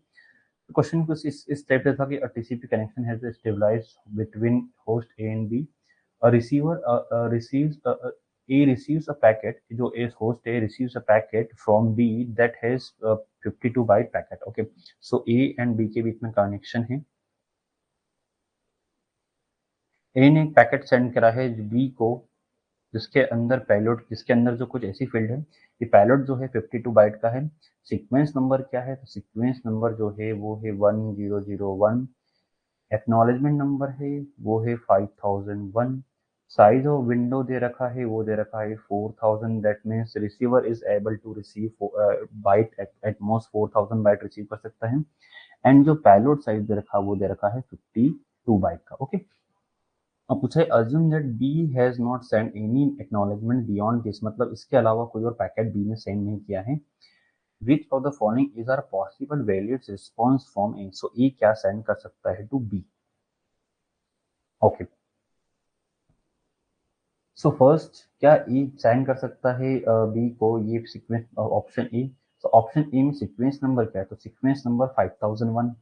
क्वेश्चन कुछ इस टाइप से था कि TCP connection has established between host A and B. A receiver A receives a packet, जो is host A receives a packet from B that has 52 byte packet. Okay, so A and B के बीच में connection है। A ने एक packet send करा है B को, जिसके अंदर पेलोड, जिसके अंदर जो कुछ ऐसी फील्ड है, ये पेलोड जो है 52 बाइट का है। सीक्वेंस नंबर क्या है, तो सीक्वेंस नंबर जो है वो है 1001। एक्नॉलेजमेंट नंबर है वो है 5001। साइज ऑफ विंडो दे रखा है, वो दे रखा है 4000। That means receiver is able to receive byte at most 4000 byte receive कर सकता है। एंड जो पेलोड साइज दे रखा है वो दे रखा है 52 बाइट का। ओके, अब पूछा है assume that B has not send any acknowledgement beyond this, मतलब इसके अलावा कोई और पैकेट बी ने सेंड नहीं किया है। Which of the following is are possible valid response from A. So A क्या सेंड कर सकता है to B. Okay, so first क्या ई साइन कर सकता है बी को, ये सीक्वेंस ऑप्शन ई। तो ऑप्शन ई में सीक्वेंस नंबर क्या है, तो sequence number 5001।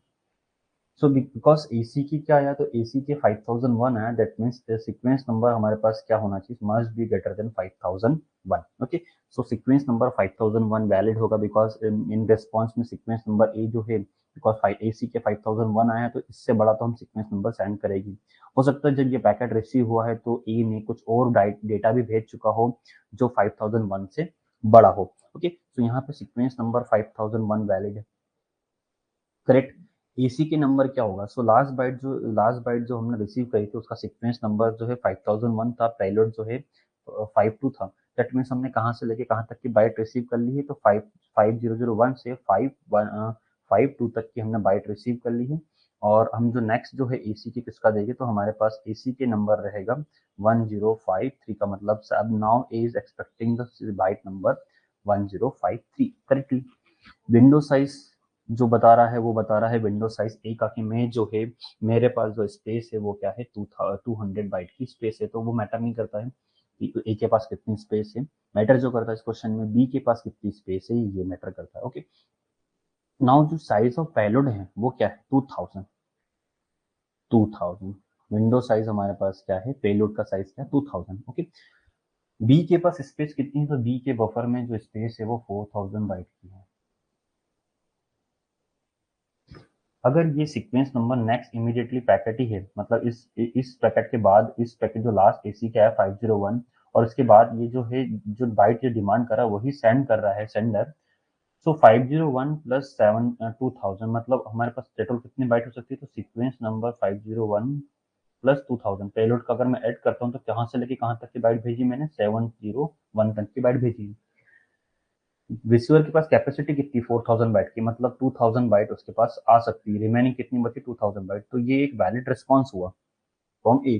So because AC की क्या आया, तो एसी के 5001 आया, दैट मीन्स सीक्वेंस नंबर हमारे पास क्या होना चाहिए, must be greater than 5001। Okay, so sequence number 5001 valid होगा, बिकॉज इन रिस्पॉन्स में सीक्वेंस नंबर ए जो है, बिकॉज एसी के 5001 आया, तो इससे बड़ा तो हम सीक्वेंस नंबर सेंड करेगी। हो सकता है जब ये पैकेट रिसीव हुआ है तो ए ने कुछ और डेटा भी भेज चुका हो जो 5001 से बड़ा हो। ओके, तो यहाँ पे सीक्वेंस नंबर 5001 वैलिड है। करेक्ट। एसी के नंबर क्या होगा, सो लास्ट बाइट जो हमने रिसीव करी थी उसका सीक्वेंस नंबर जो है 5001 था, पेलोड जो है 52 था। दैट मीन्स हमने कहाँ से लेके कहाँ तक की बाइट रिसीव कर ली है, तो 5001 से 52 तक की हमने बाइट रिसीव कर ली है। और हम जो नेक्स्ट जो है एसी की किसका देंगे, तो हमारे पास एसी के नंबर रहेगा 1053 का, मतलब अब now A is expecting the byte number 1053 correctly. Window size जो बता रहा है वो बता रहा है विंडो साइज ए का, कि मैं जो है मेरे पास जो स्पेस है वो क्या है 200 बाइट की स्पेस है, तो वो मैटर नहीं करता है कि ए के पास कितनी स्पेस है। मैटर जो करता है इस क्वेश्चन में बी के पास कितनी स्पेस है, ये मैटर करता है। ओके, नाउ जो साइज ऑफ पेलोड है वो क्या है 2000। विंडो साइज हमारे पास क्या है, पेलोड का साइज क्या है 2000। ओके, बी के पास स्पेस कितनी है, तो बी के बफर में जो स्पेस है वो 4000 बाइट की है। अगर ये sequence number next immediately packet ही है, मतलब इस पैकेट के बाद, इस पैकेट जो लास्ट एसी का है 501, और इसके बाद ये जो है जो बाइट ये डिमांड कर रहा है वही सेंड कर रहा है सेंडर। सो 501 प्लस 2000, मतलब हमारे पास टोटल कितनी बाइट हो सकती है, तो सीक्वेंस नंबर 501 प्लस 2000 पेलोड का अगर मैं ऐड करता हूँ तो कहाँ से लेके कहाँ तक की बाइट भेजी मैंने, 701 तक की बाइट भेजी। रिसीवर के पास कैपेसिटी कितनी 4000 बाइट की, मतलब 2000 बाइट उसके पास आ सकती है, रिमेनिंग कितनी बची 2000 बाइट। तो ये एक वैलिड रिस्पॉन्स हुआ फ्रॉम ए,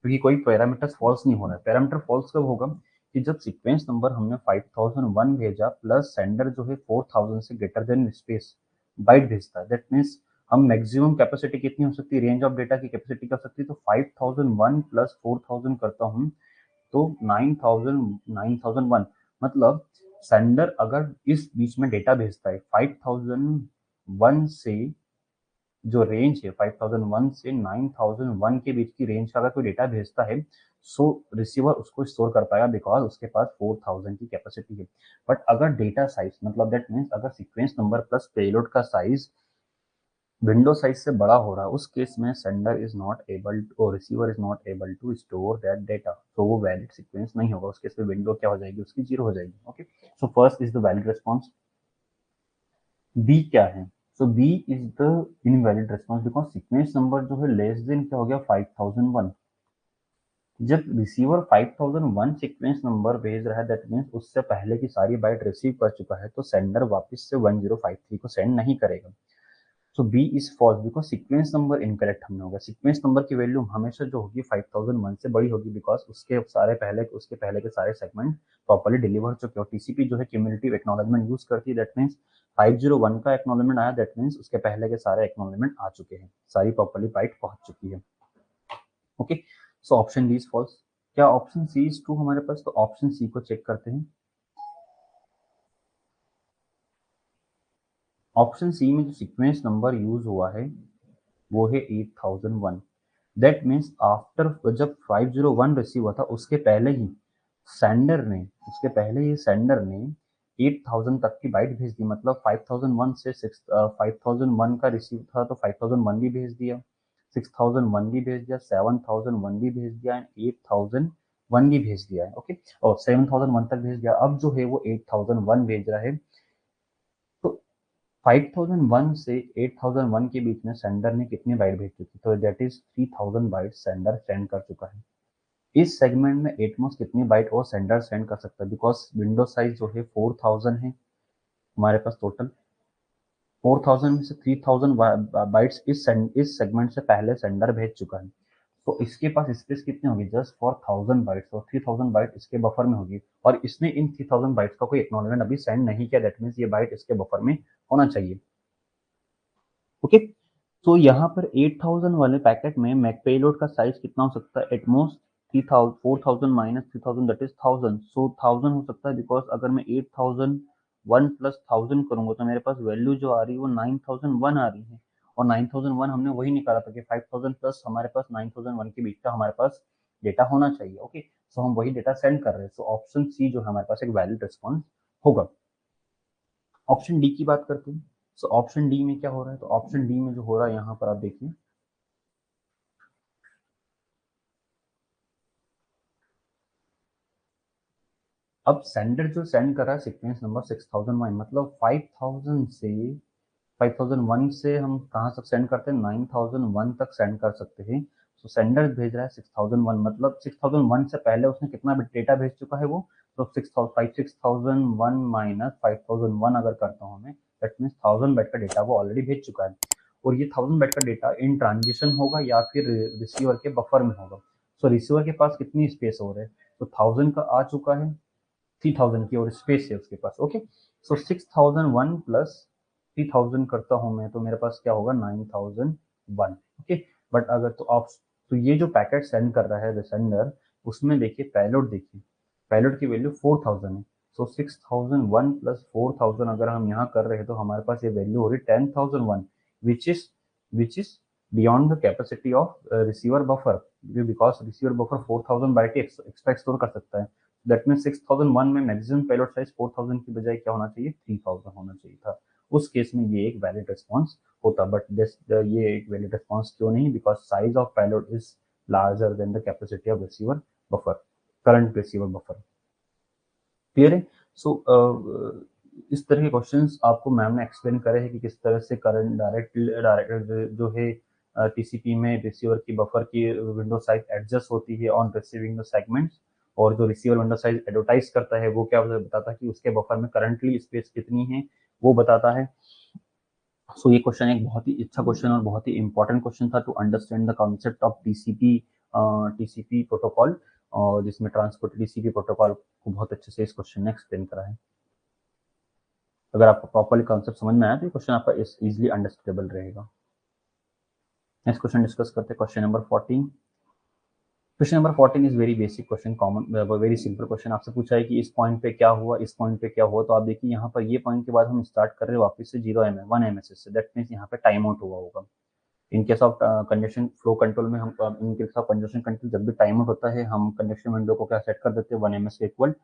क्योंकि कोई पैरामीटर फॉल्स नहीं हो रहा है। पैरामीटर फॉल्स कब होगा, कि जब सीक्वेंस नंबर हमने 5001 भेजा प्लस सेंडर जो है 4000 से ग्रेटर देन स्पेस बाइट भेजता है, दैट मीन्स हम मैक्सिमम कैपेसिटी कितनी हो सकती है, रेंज ऑफ डेटा की कैपेसिटी कर सकती है, तो 5001 प्लस 4000 करता हूँ तो 9001, मतलब सेंडर अगर इस बीच में डेटा भेजता है 5001 से, जो रेंज है 5001 से 9001 के बीच की रेंज का अगर कोई डेटा भेजता है, सो रिसीवर उसको स्टोर कर पाएगा, बिकॉज उसके पास 4000 की कैपेसिटी है। बट अगर डेटा साइज, मतलब दैट मीन्स अगर सीक्वेंस नंबर प्लस पेलोड का साइज विंडो साइज से बड़ा हो रहा है, उस केस में सेंडर इज नॉट एबल और receiver is not able to store that data, तो वो वैलिड सीक्वेंस नहीं होगा, उस केस में विंडो क्या हो जाएगी, उसकी 0 हो जाएगी। Okay, so first is the valid response. B क्या है? So B is the invalid response because sequence number जो है लेस देन क्या हो गया 5001। जब रिसीवर 5001 सीक्वेंस नंबर भेज रहा है दैट मीन्स उससे पहले की सारी बाइट रिसीव कर चुका है, तो सेंडर वापस से 1053 को सेंड नहीं करेगा। So B is false because sequence number incorrect हमने होगा। सीक्वेंस नंबर की वैल्यू हमेशा जो होगी 5001 से बड़ी होगी बिकॉज उसके पहले के सारे सेगमेंट प्रॉपर्ली डिलीवर हो चुके हो। टीसीपी जो है क्यूमुलेटिव एक्नॉलेजमेंट यूज करती है, दैट मीन्स 501 का एक्नॉलेजमेंट आया, दैट मीन्स उसके पहले के सारे एक्नॉलेजमेंट आ चुके हैं, सारी प्रॉपर्ली बाइट पहुंच चुकी है। Okay, so option D is false. क्या ऑप्शन सी इज ट्रू हमारे पास? तो ऑप्शन सी को चेक करते हैं। ऑप्शन सी में जो सीक्वेंस नंबर यूज हुआ है वो है 8001। दैट मीन्स आफ्टर जब 501 रिसीव हुआ था उसके पहले ही सेंडर ने 8000 तक की बाइट भेज दी, मतलब 5001 से 5001 का रिसीव था तो 5001 भी भेज दिया, 6001 भी भेज दिया, 7001 भी भेज दिया एंड 8001 भी भेज दिया है। ओके, और 7001 तक भेज दिया। अब जो है वो 8001 भेज रहा है, तो 5001 से 8001 के बीच में सेंडर ने कितनी बाइट भेज चुकी, तो that is 3000 byte sender send कर चुका है। इस सेगमेंट में एटमोस्ट कितनी बाइट और सेंडर सेंड कर सकता है, बिकॉज विंडो साइज जो है 4000 है हमारे पास टोटल। 4000 में से 3000 बाइट्स इस सेगमेंट से पहले सेंडर भेज चुका है, तो इसके पास स्पेस कितनी होगी जस्ट फॉर 1000 बाइट्स, और 3000 बाइट इसके बफर में होगी और इसने इन 3000 बाइट्स का कोई एक्नॉलेजमेंट अभी सेंड नहीं किया, दैट मीन्स ये बाइट इसके बफर में होना चाहिए। ओके, तो यहाँ पर 8000 वाले पैकेट में मैक पेलोड का साइज कितना हो सकता है? एटमोस्ट 3000, 4000 माइनस 3000 दैट इज 1000, सो 1000 हो सकता है बिकॉज अगर मैं 8001 प्लस 1000 करूंगा तो मेरे पास वैल्यू जो आ रही है वो 9001 आ रही है, और 9001 हमने वही निकाला था कि 5000 प्लस हमारे पास 9001 के बीच का हमारे पास डेटा होना चाहिए। ओके, सो हम वही डेटा सेंड कर रहे हैं, सो ऑप्शन सी जो है हमारे पास एक वैलिड रिस्पॉन्स होगा। ऑप्शन डी की बात करते हैं। सो ऑप्शन डी में क्या हो रहा है? तो ऑप्शन डी में जो हो रहा है यहाँ पर आप देखिए, अब सेंडर जो सेंड कर रहा है सीक्वेंस नंबर 6001, मतलब 5001 से हम कहाँ तक सेंड करते हैं? 9001 तक सेंड कर सकते हैं। तो सेंडर भेज रहा है 6001, मतलब 6001 से पहले उसने कितना डेटा भेज चुका है वो, तो 6001 माइनस 5001 अगर करता हूँ मैं, दैट मीन्स 1000 बाइट का डेटा वो ऑलरेडी भेज चुका है, और ये 1000 बाइट का डेटा इन ट्रांजिशन होगा या फिर रिसीवर के बफर में होगा। सो रिसीवर के पास कितनी स्पेस हो रहा है? तो 1000 का आ चुका है, 3000 की और स्पेस है उसके पास। ओके, सो 6001 प्लस 3000 करता हूं मैं तो मेरे पास क्या होगा? 9001। ओके, बट अगर तो आप, तो ये जो पैकेट सेंड कर रहा है सेंडर, उसमें देखिए पेलोड, देखिए पेलोड की वैल्यू 4000 है। सो 6001 प्लस 4000 अगर हम यहाँ कर रहे हैं तो हमारे पास ये वैल्यू हो रही 10001, which is which is beyond the capacity of receiver buffer, because receiver buffer 4000 byte extra store कर सकता है। दैट मीन 6001 में मैक्सिमम पेलोड साइज 4000 की बजाय क्या होना चाहिए? 3000 होना चाहिए था। उस केस में ये एक वैलिड रिस्पॉन्स होता, बट दिस ये एक वैलिड रिस्पॉन्स क्यों नहीं? Because size of payload is larger than the capacity of receiver buffer, current receiver buffer. Clear है? सो इस तरह के क्वेश्चंस आपको मैम ने एक्सप्लेन करे हैं कि किस तरह से करंट डायरेक्ट जो है टीसीपी में रिसीवर की बफर की विंडो साइज एडजस्ट होती है ऑन रिसीविंग द सेगमेंट्स, और जो रिसीवर विंडो साइज एडवर्टाइज करता है वो क्या बताता है कि उसके बफर में करंटली स्पेस कितनी है, वो बताता है। सो ये क्वेश्चन एक बहुत ही अच्छा क्वेश्चन और बहुत ही इंपॉर्टेंट क्वेश्चन था to understand the concept of TCP protocol, और जिसमें ट्रांसपोर्ट टीसीपी प्रोटोकॉल को बहुत अच्छे से इस क्वेश्चन ने एक्सप्लेन करा है। अगर आपको प्रॉपर्ली कॉन्सेप्ट समझ में आया तो ये क्वेश्चन आपका इजीली अंडरस्टैंडेबल रहेगा। नेक्स्ट क्वेश्चन डिस्कस करते हैं, question number 14। Question number 14 is very basic question, common very simple question. आपसे पूछा है कि इस पॉइंट पे क्या हुआ, इस पॉइंट पे क्या हुआ, तो आप देखिए यहाँ पर ये पॉइंट के बाद हम स्टार्ट कर रहे हैं वापस से 1 एमएसएस से, दैट मीन्स यहाँ पे टाइम आउट हुआ होगा। इन case of congestion flow control में हम in case of congestion control जब भी टाइम आउट होता है हम कंजेशन विंडो को क्या सेट कर देते हैं 1 ms के इक्वल,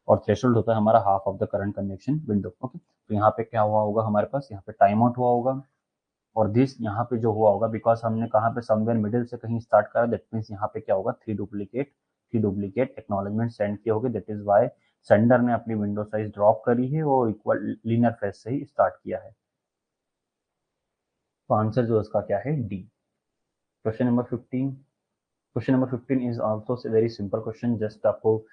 और थ्रेशोल्ड होता है हमारा half of the current congestion window. Okay, तो यहाँ पे क्या हुआ होगा हमारे पास? यहाँ पे टाइम आउट हुआ होगा, और दिस यहाँ पे जो हुआ होगा बिकॉज हमने कहाँ पे समवेयर मिडिल से कहीं स्टार्ट करा, दैट मीन्स यहाँ पे क्या होगा, थ्री डुप्लीकेट एक्नॉलेजमेंट सेंड किए होंगे, दैट इज वाई सेंडर ने अपनी विंडो साइज ड्रॉप करी है और इक्वल लीनियर फेज से ही स्टार्ट किया है। तो आंसर जो इसका क्या है, D. Question number 15। Question number 15 is also very simple question, just आपको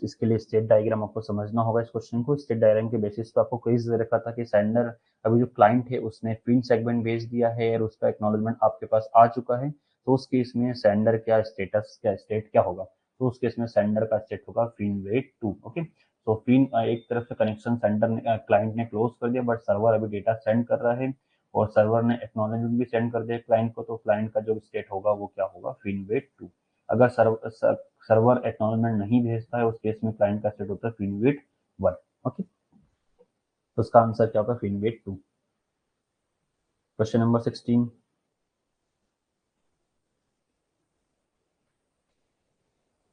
इसके लिए स्टेट डायग्राम आपको समझना होगा। इस क्वेश्चन को स्टेट डायग्राम के बेसिस पे आपको क्विज रखा था कि सेंडर, अभी जो क्लाइंट है उसने फिन सेगमेंट भेज दिया है और उसका एक्नॉलेजमेंट आपके पास आ चुका है, तो उस केस में सेंडर क्या स्टेटस, क्या स्टेट क्या होगा, तो उस केस में सेंडर का स्टेट होगा फिन वेट 2। ओके, तो फिन एक तरफ से कनेक्शन सेंडर ने क्लाइंट ने क्लोज कर दिया, बट सर्वर अभी डेटा सेंड कर रहा है और सर्वर ने एक्नॉलेजमेंट भी सेंड कर दिया क्लाइंट को, तो क्लाइंट का जो स्टेट होगा वो क्या होगा, फिन वेट 2। अगर सर्वर एक्नॉलेजमेंट नहीं भेजता है, उस केस में क्लाइंट का स्टेट होता है फिन वेट 1। ओके, तो उसका आंसर क्या होगा, fin wait 2। Question number 16।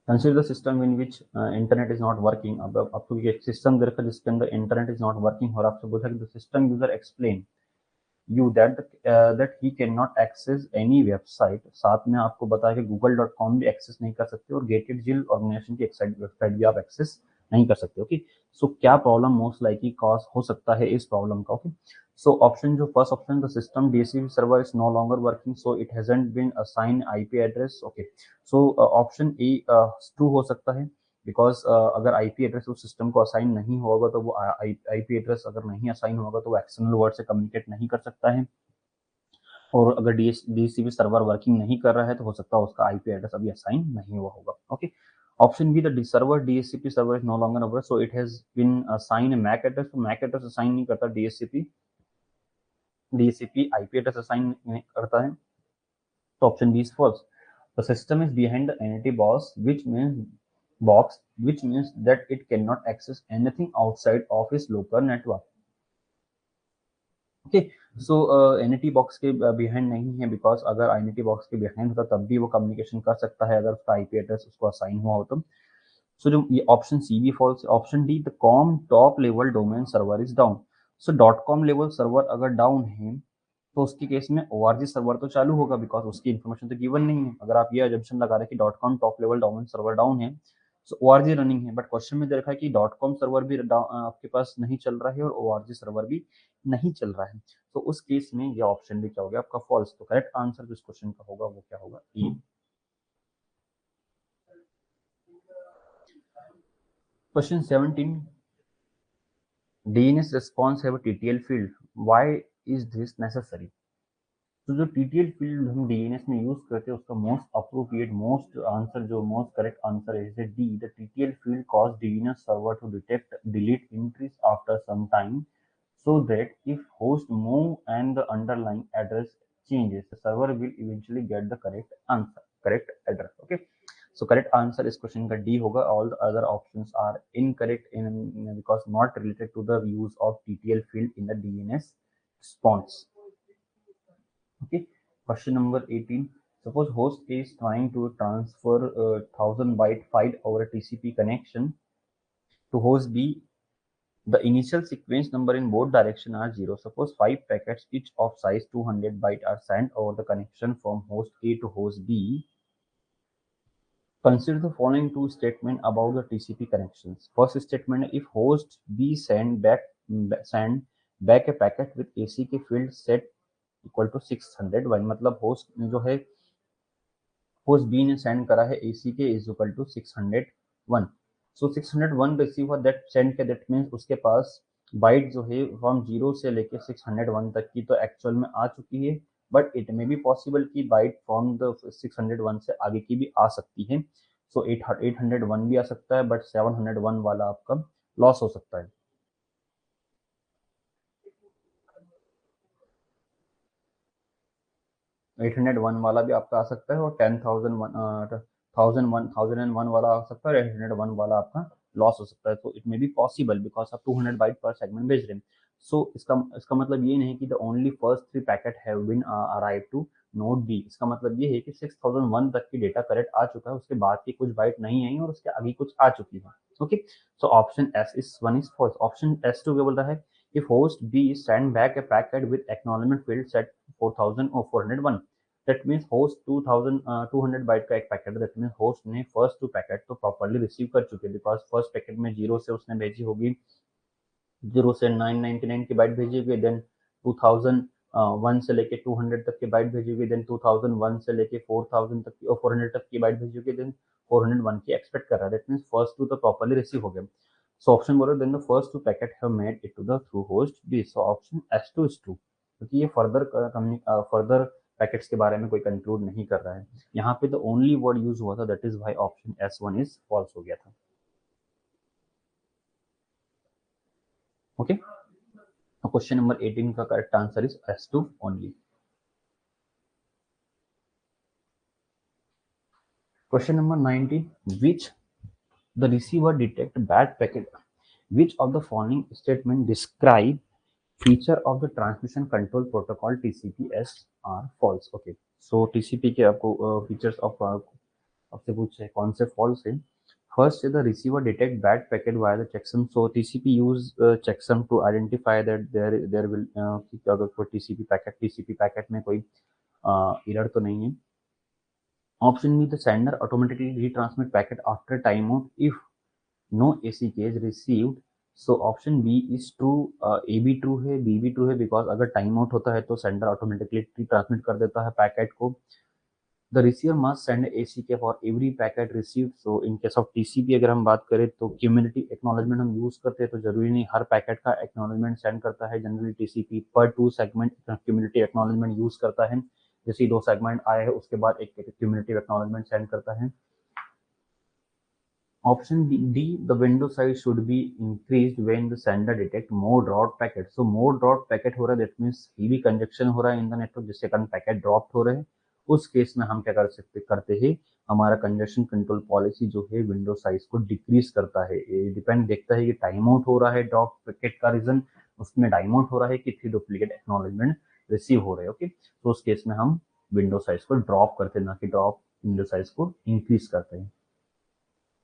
Consider the system in which internet is not working. अब आपको एक सिस्टम दे रखा है जिसके अंदर इंटरनेट इज नॉट वर्किंग और आपसे बोला कि the system user explain you that he can not access any website. साथ में आपको बताया कि google.com भी एक्सेस नहीं कर सकते और गेटेड जिल ऑर्गेनाइजेशन की वेबसाइट भी आप एक्सेस नहीं कर सकते। ओके, सो क्या प्रॉब्लम मोस्ट लाइकली कॉज हो सकता है इस प्रॉब्लम का। ओके, सो ऑप्शन जो first option, the system DHCP server is no longer working so it hasn't been assign IP address. Okay, so option A true हो सकता है बिकॉज अगर आईपी एड्रेस उस सिस्टम को असाइन नहीं होगा तो वो आईपी एड्रेस अगर नहीं असाइन होगा तो वो एक्सटर्नल वर्ड से कम्युनिकेट नहीं कर सकता है, और अगर डीएचसीपी सर्वर वर्किंग नहीं कर रहा है तो हो सकता है उसका आईपी एड्रेस अभी असाइन नहीं हुआ होगा। Okay, option B, the server DHCP server is no longer available so it has been assign a MAC address. तो मैक एड्रेस असाइन नहीं करता डीएचसीपी आईपी एड्रेस असाइन नहीं करता है, तो option B is false. The system is behind the NAT box which means that it cannot access anything outside of its local network. Okay, so NAT box के behind नहीं है because अगर n t box के behind होता तब भी वो communication कर सकता है अगर उसका आईपी एड्रेस उसको असाइन हुआ हो तो। सो जो ये ऑप्शन सी भी फॉल्स है। Option D, the com top level domain server is down. So dot com level server अगर डाउन है तो उसके केस में ओआरजी सर्वर तो चालू होगा बिकॉज उसकी इन्फॉर्मेशन तो गिवन नहीं है। अगर आप ये अजम्पशन लगा रहे हैं कि dot com top level domain server down है, सो ओआरजी रनिंग है, बट क्वेश्चन में दे रखा है कि डॉट कॉम सर्वर भी आपके पास नहीं चल रहा है और ओआरजी सर्वर भी नहीं चल रहा है, तो उस केस में ये ऑप्शन भी क्या हो गया आपका फॉल्स। तो करेक्ट आंसर जिस क्वेश्चन का होगा वो क्या होगा, E. Question 17, DNS response have a TTL field. Why is this necessary? तो जो TTL फील्ड हम DNS में यूज करते हैं उसका मोस्ट अप्रोप्रिएट मोस्ट आंसर जो मोस्ट करेक्ट आंसर है is D, the TTL field cause DNS server to detect delete entries after some time so that if host move and the underlying address changes, the server will eventually get the correct address. Okay, so correct answer is question का D होगा, all the other options are incorrect in because not related to the use of TTL field in the DNS response. Okay, question number 18. Suppose host is trying to transfer 1000 byte file over a TCP connection to host B. The initial sequence number in both directions are 0. Suppose 5 packets each of size 200 byte are sent over the connection from host A to host B. Consider the following two statements about the TCP connections. First statement, if host B send back a packet with ACK field set equal to 600 byte, मतलब host जो है host B ने send करा है AC के is equal to 601। So 601 receive हुआ, that send के that means उसके पास बाइट जो है फ्रॉम 0 से लेके 601 तक की तो एक्चुअल में आ चुकी है, but it may be possible कि बाइट फ्रॉम द 601 से आगे की भी आ सकती है। सो 801 भी आ सकता है बट 701 वाला आपका लॉस हो सकता है। 801 वाला भी आपका आ सकता है और 1001 वाला आ सकता है और 801 वाला आपका लॉस हो सकता है। तो it may be possible because आप 200 बाइट पर सेगमेंट भेज रहे हैं। सो इसका मतलब ये नहीं कि the only first 3 packet have been arrive to node B. इसका मतलब ये है कि 6001 तक की डेटा करेक्ट आ चुका है, उसके बाद की कुछ बाइट नहीं आई और उसके आगे कुछ आ चुकी है। Okay, so option S is one is false. Option S two क्या बोल रहा है if host B send back a packet with acknowledgement field set 4000 or 401, that means host 2200 bite का एक पैकेट है, that means host ने first two packet तो properly receive कर चुके, बिकॉज फर्स्ट पैकेट में 0 से उसने भेजी होगी, 0 से 999 की बाइट भेजी होगी, देन 2001 से लेके 200 तक की बाइट भेजी होगी, देन 2001 से लेके 4000 तक की और 400 तक की बाइट भेजी होगी, देन 401 की एक्सपेक्ट कर रहा है, दैट मींस फर्स्ट टू तो प्रॉपर्ली रिसीव हो गए। सो ऑप्शन बोलो then the first two packet have made it to the through host B, so option S2 is true, क्योंकि ये फर्दर पैकेट्स के बारे में कोई कंक्लूड नहीं कर रहा है। यहाँ पे द ओनली वर्ड यूज हुआ था, that is why option S1 is false हो गया था। ओके, क्वेश्चन नंबर 18 का correct answer is S2 only. Question number 19, which the receiver detect bad packet, which of the following statement describe feature of the transmission control protocol TCP/S are false? Okay, so TCP के आपको features of आपसे पूछे कौन से false है। First is the receiver detect bad packet via the checksum, so TCP use checksum to identify that there will कि अगर कोई TCP पैकेट में कोई error तो नहीं है। Option B, the sender automatically retransmit packet after timeout if no ACK is received. So option B is true, A भी true है, B भी true है, because अगर टाइम आउट होता है तो सेंडर ऑटोमेटिकली ट्रांसमिट कर देता है पैकेट को। The receiver must send ACK for every packet received. So in case of TCP अगर हम बात करें तो cumulative acknowledgement हम यूज करते हैं, तो जरूरी नहीं हर पैकेट का acknowledgement सेंड करता है। जनरली TCP पर 2 सेगमेंट cumulative acknowledgement यूज करता है, जैसे 2 सेगमेंट आए हैं उसके बाद एक cumulative acknowledgement सेंड करता है। Option D, the window size should be increased when the sender detect more dropped packet. So more dropped packet हो रहा है, that means heavy congestion हो रहा है इन द नेटवर्क, जिससे कारण पैकेट ड्रॉप हो रहे हैं। उस केस में हम क्या करते हैं, हमारा कंजेशन कंट्रोल पॉलिसी जो है विंडो साइज को डिक्रीज करता है। ये डिपेंड देखता है कि टाइम आउट हो रहा है ड्रॉप पैकेट का रीजन, उसमें टाइम आउट हो रहा है कि 3 डुप्लीकेट एक्नॉलेजमेंट रिसीव हो रहे हैं। ओके, तो उस केस में हम विंडो साइज को ड्रॉप करते हैं, ना कि ड्रॉप विंडो साइज को इंक्रीज करते हैं।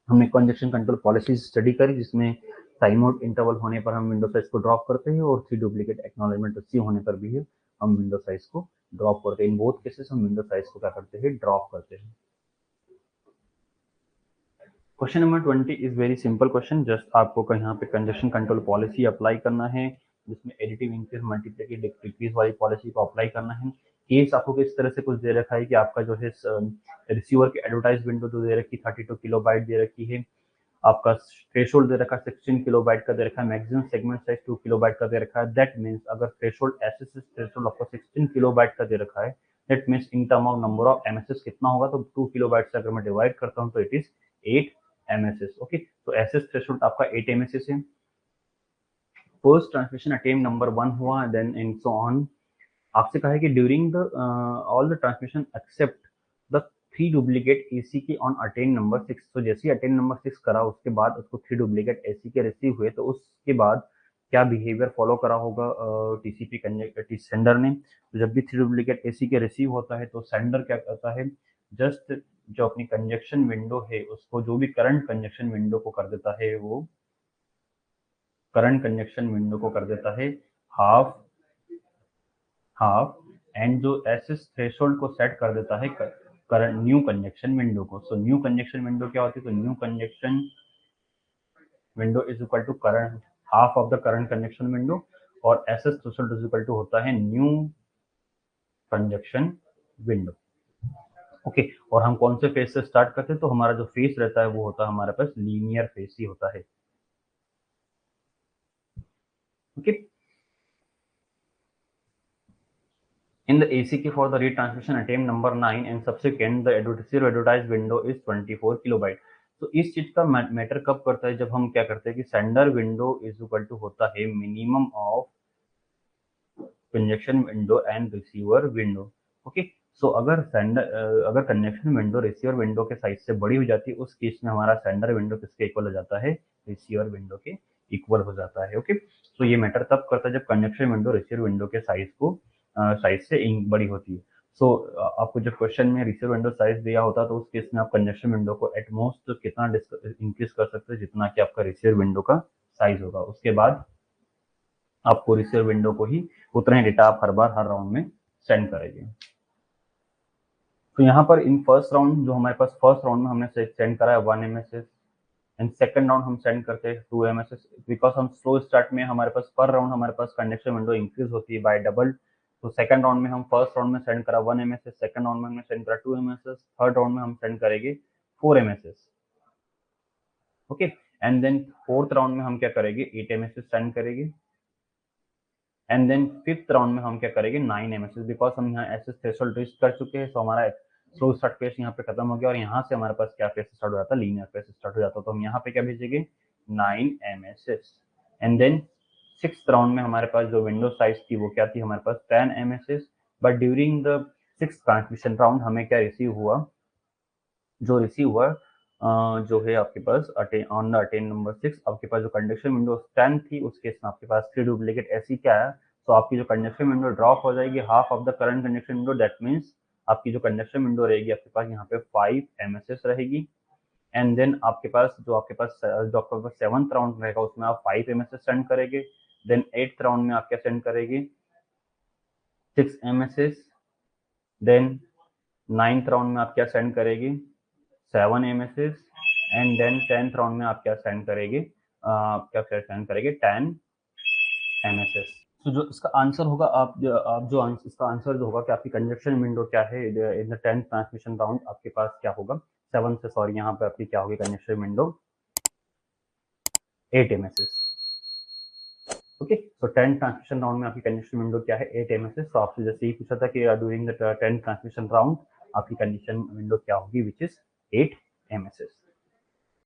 हमने कंजेशन कंट्रोल पॉलिसी स्टडी करी, जिसमें टाइम आउट इंटरवल होने पर हम विंडो साइज को ड्रॉप करते हैं और 3 डुप्लीकेट एक्नॉलेजमेंट रिसीव होने पर भी हम विंडो साइज को ड्रॉप करते हैं। इन बोथ केसेस हम विंडो साइज को क्या करते हैं, ड्रॉप करते हैं। Question number 20 is very simple question, just आपको यहाँ पे कंजेशन कंट्रोल पॉलिसी अप्लाई करना है, जिसमें एडिटिव इंक्रीज मल्टीप्लिकेटिव डिक्रीज वाली पॉलिसी को अप्लाई करना है। केस आपको किस तरह से कुछ दे रखा है कि आपका जो है रिसीवर की एडवर्टाइज विंडो जो दे रखी 32 किलोबाइट दे रखी है, आपका थ्रेशोल्ड दे रखा है 16 किलोबाइट का दे रखा है, मैक्सिमम सेगमेंट साइज 2 किलोबाइट का दे रखा है। दैट मींस अगर थ्रेशोल्ड एसएसएस थ्रेशोल्ड आपको 16 किलोबाइट का दे रखा है, that means in term of number of MSS कितना होगा, तो 2 किलोबाइट से अगर मैं डिवाइड करता हूं तो इट इज 8 एमएसएस। ओके, तो एसएस थ्रेशोल्ड आपका 8 एमएसएस है। फर्स्ट ट्रांसमिशन अटेम्प्ट नंबर 1 हुआ, देन एंड सो ऑन। आपसे कहा है कि during the all the transmission except the 3 duplicate ACK on attain number 6। तो जैसे ही अटेन नंबर 6 करा उसके बाद उसको 3 डुप्लीकेट एसीके रिसीव हुए, तो उसके बाद क्या बिहेवियर फॉलो करा होगा टीसीपी सेंडर ने। तो जब भी 3 डुप्लीकेट एसीके रिसीव होता है तो सेंडर क्या करता है, जस्ट जो अपनी कंजक्शन विंडो है उसको, जो भी करंट कंजक्शन विंडो को कर देता है, वो करंट कंजक्शन विंडो को कर देता है हाफ हाफ, एंड जो एसएस थ्रेशोल्ड को सेट कर देता है करंट न्यू कंजक्शन विंडो को। सो न्यू कंजक्शन विंडो क्या होती है, तो new congestion window is equal to current half of the current congestion window, और SS threshold is equal to होता है न्यू कंजक्शन विंडो। ओके, और हम कौन से फेज से स्टार्ट करते हैं, तो हमारा जो फेज रहता है वो होता है हमारे पास लीनियर फेज ही होता है। Okay, in the ACK for the retransmission attempt number 9 and subsequent the advertised window is 24 kilobyte। तो इस चीज का मैटर कब करता है, जब हम क्या करते हैं कि sender window is equal to होता है minimum of congestion window and receiver window. Okay, so अगर कंजक्शन विंडो रिसीवर विंडो के साइज से बड़ी हो जाती है, उस केस में हमारा सेंडर विंडो किसके इक्वल हो जाता है, रिसीवर विंडो के इक्वल हो जाता है। ओके, तो ये मैटर तब करता है जब कंजक्शन विंडो रिसीवर विंडो के साइज से बड़ी होती है। सो आपको जब क्वेश्चन में रिसीवर विंडो साइज दिया होता है, तो उस केस में आप कंजक्शन विंडो को एटमोस्ट कितना इंक्रीज कर सकते हैं, जितना कि आपका रिसीवर विंडो का साइज होगा। उसके बाद आपको रिसीवर विंडो को ही उतना ही डेटा आप हर बार हर राउंड में सेंड करेंगे। तो यहाँ पर इन फर्स्ट राउंड जो हमारे पास फर्स्ट राउंड में हमने सेंड करा है 1 MSS एंड सेकंड राउंड हम सेंड करते हैं 2 MSS, बिकॉज हम स्लो स्टार्ट में हमारे पास पर राउंड हमारे पास कंडक्शन विंडो इंक्रीज होती है बाय डबल। तो सेकंड राउंड में हम फर्स्ट राउंड में सेंड करा 1 MSS, सेकंड राउंड में हमने सेंड करा 2 MSS, थर्ड राउंड में हम सेंड करेंगे 4 MSS। Okay, and then fourth round में हम क्या करेंगे 8 MSS सेंड करेंगे, एंड देन फिफ्थ राउंड में हम क्या करेंगे 9 MSS, बिकॉज हम यहाँ एसएस थ्रेशोल्ड रीच कर चुके हैं। तो हमारा स्लो स्टार्ट फेस यहाँ पे खत्म हो गया और यहाँ से हमारे पास क्या फेस स्टार्ट हो जाता है, लीनियर फेस स्टार्ट हो जाता है। तो हम यहाँ पे क्या भेजेंगे 9 MSS, and then sixth round में हमारे पास जो विंडो साइज थी वो क्या थी हमारे पास 10 MSS। But during the sixth transmission round हमें क्या रिसीव हुआ, जो रिसीव हुआ जो है आपके pass on the attain number 6 आपके पास जो कंडक्शन विंडो 10 थी उस केस में आपके पास 3 डुप्लीकेट ऐसी क्या है। तो आपकी जो कंडक्शन विंडो ड्रॉप हो जाएगी half of the current conduction window, that means आपकी जो कंडक्शन विंडो रहेगी आपके पास यहाँ पे 5 MSS रहेगी। एंड देन आपके पास जो आपके पास सेवंथ राउंड रहेगा उसमें आप 5 MSS सेंड करेंगे। देन एट्थ राउंड में आप क्या सेंड करेंगे 6 MSS। देन नाइन्थ राउंड में आप क्या सेंड करेंगे 7 MSS, and then 10th round में आप क्या सेंड करेंगे 10 MSS। तो जो इसका आंसर होगा इसका आंसर जो होगा कि आपकी कंजक्शन विंडो क्या है in the 10th transmission round आपके पास क्या होगा 7 से, सॉरी यहाँ पे आपकी क्या होगी कंजक्शन विंडो 8 MSS। ओके, तो 10 ट्रांसमिशन राउंड में आपकी कंजक्शन विंडो क्या है 8 MSS। तो आपसे जैसे ही पूछा था कि ड्यूरिंग द 10 ट्रांसमिशन राउंड आपकी कंडीशन विंडो क्या होगी विच इज 8 MSS।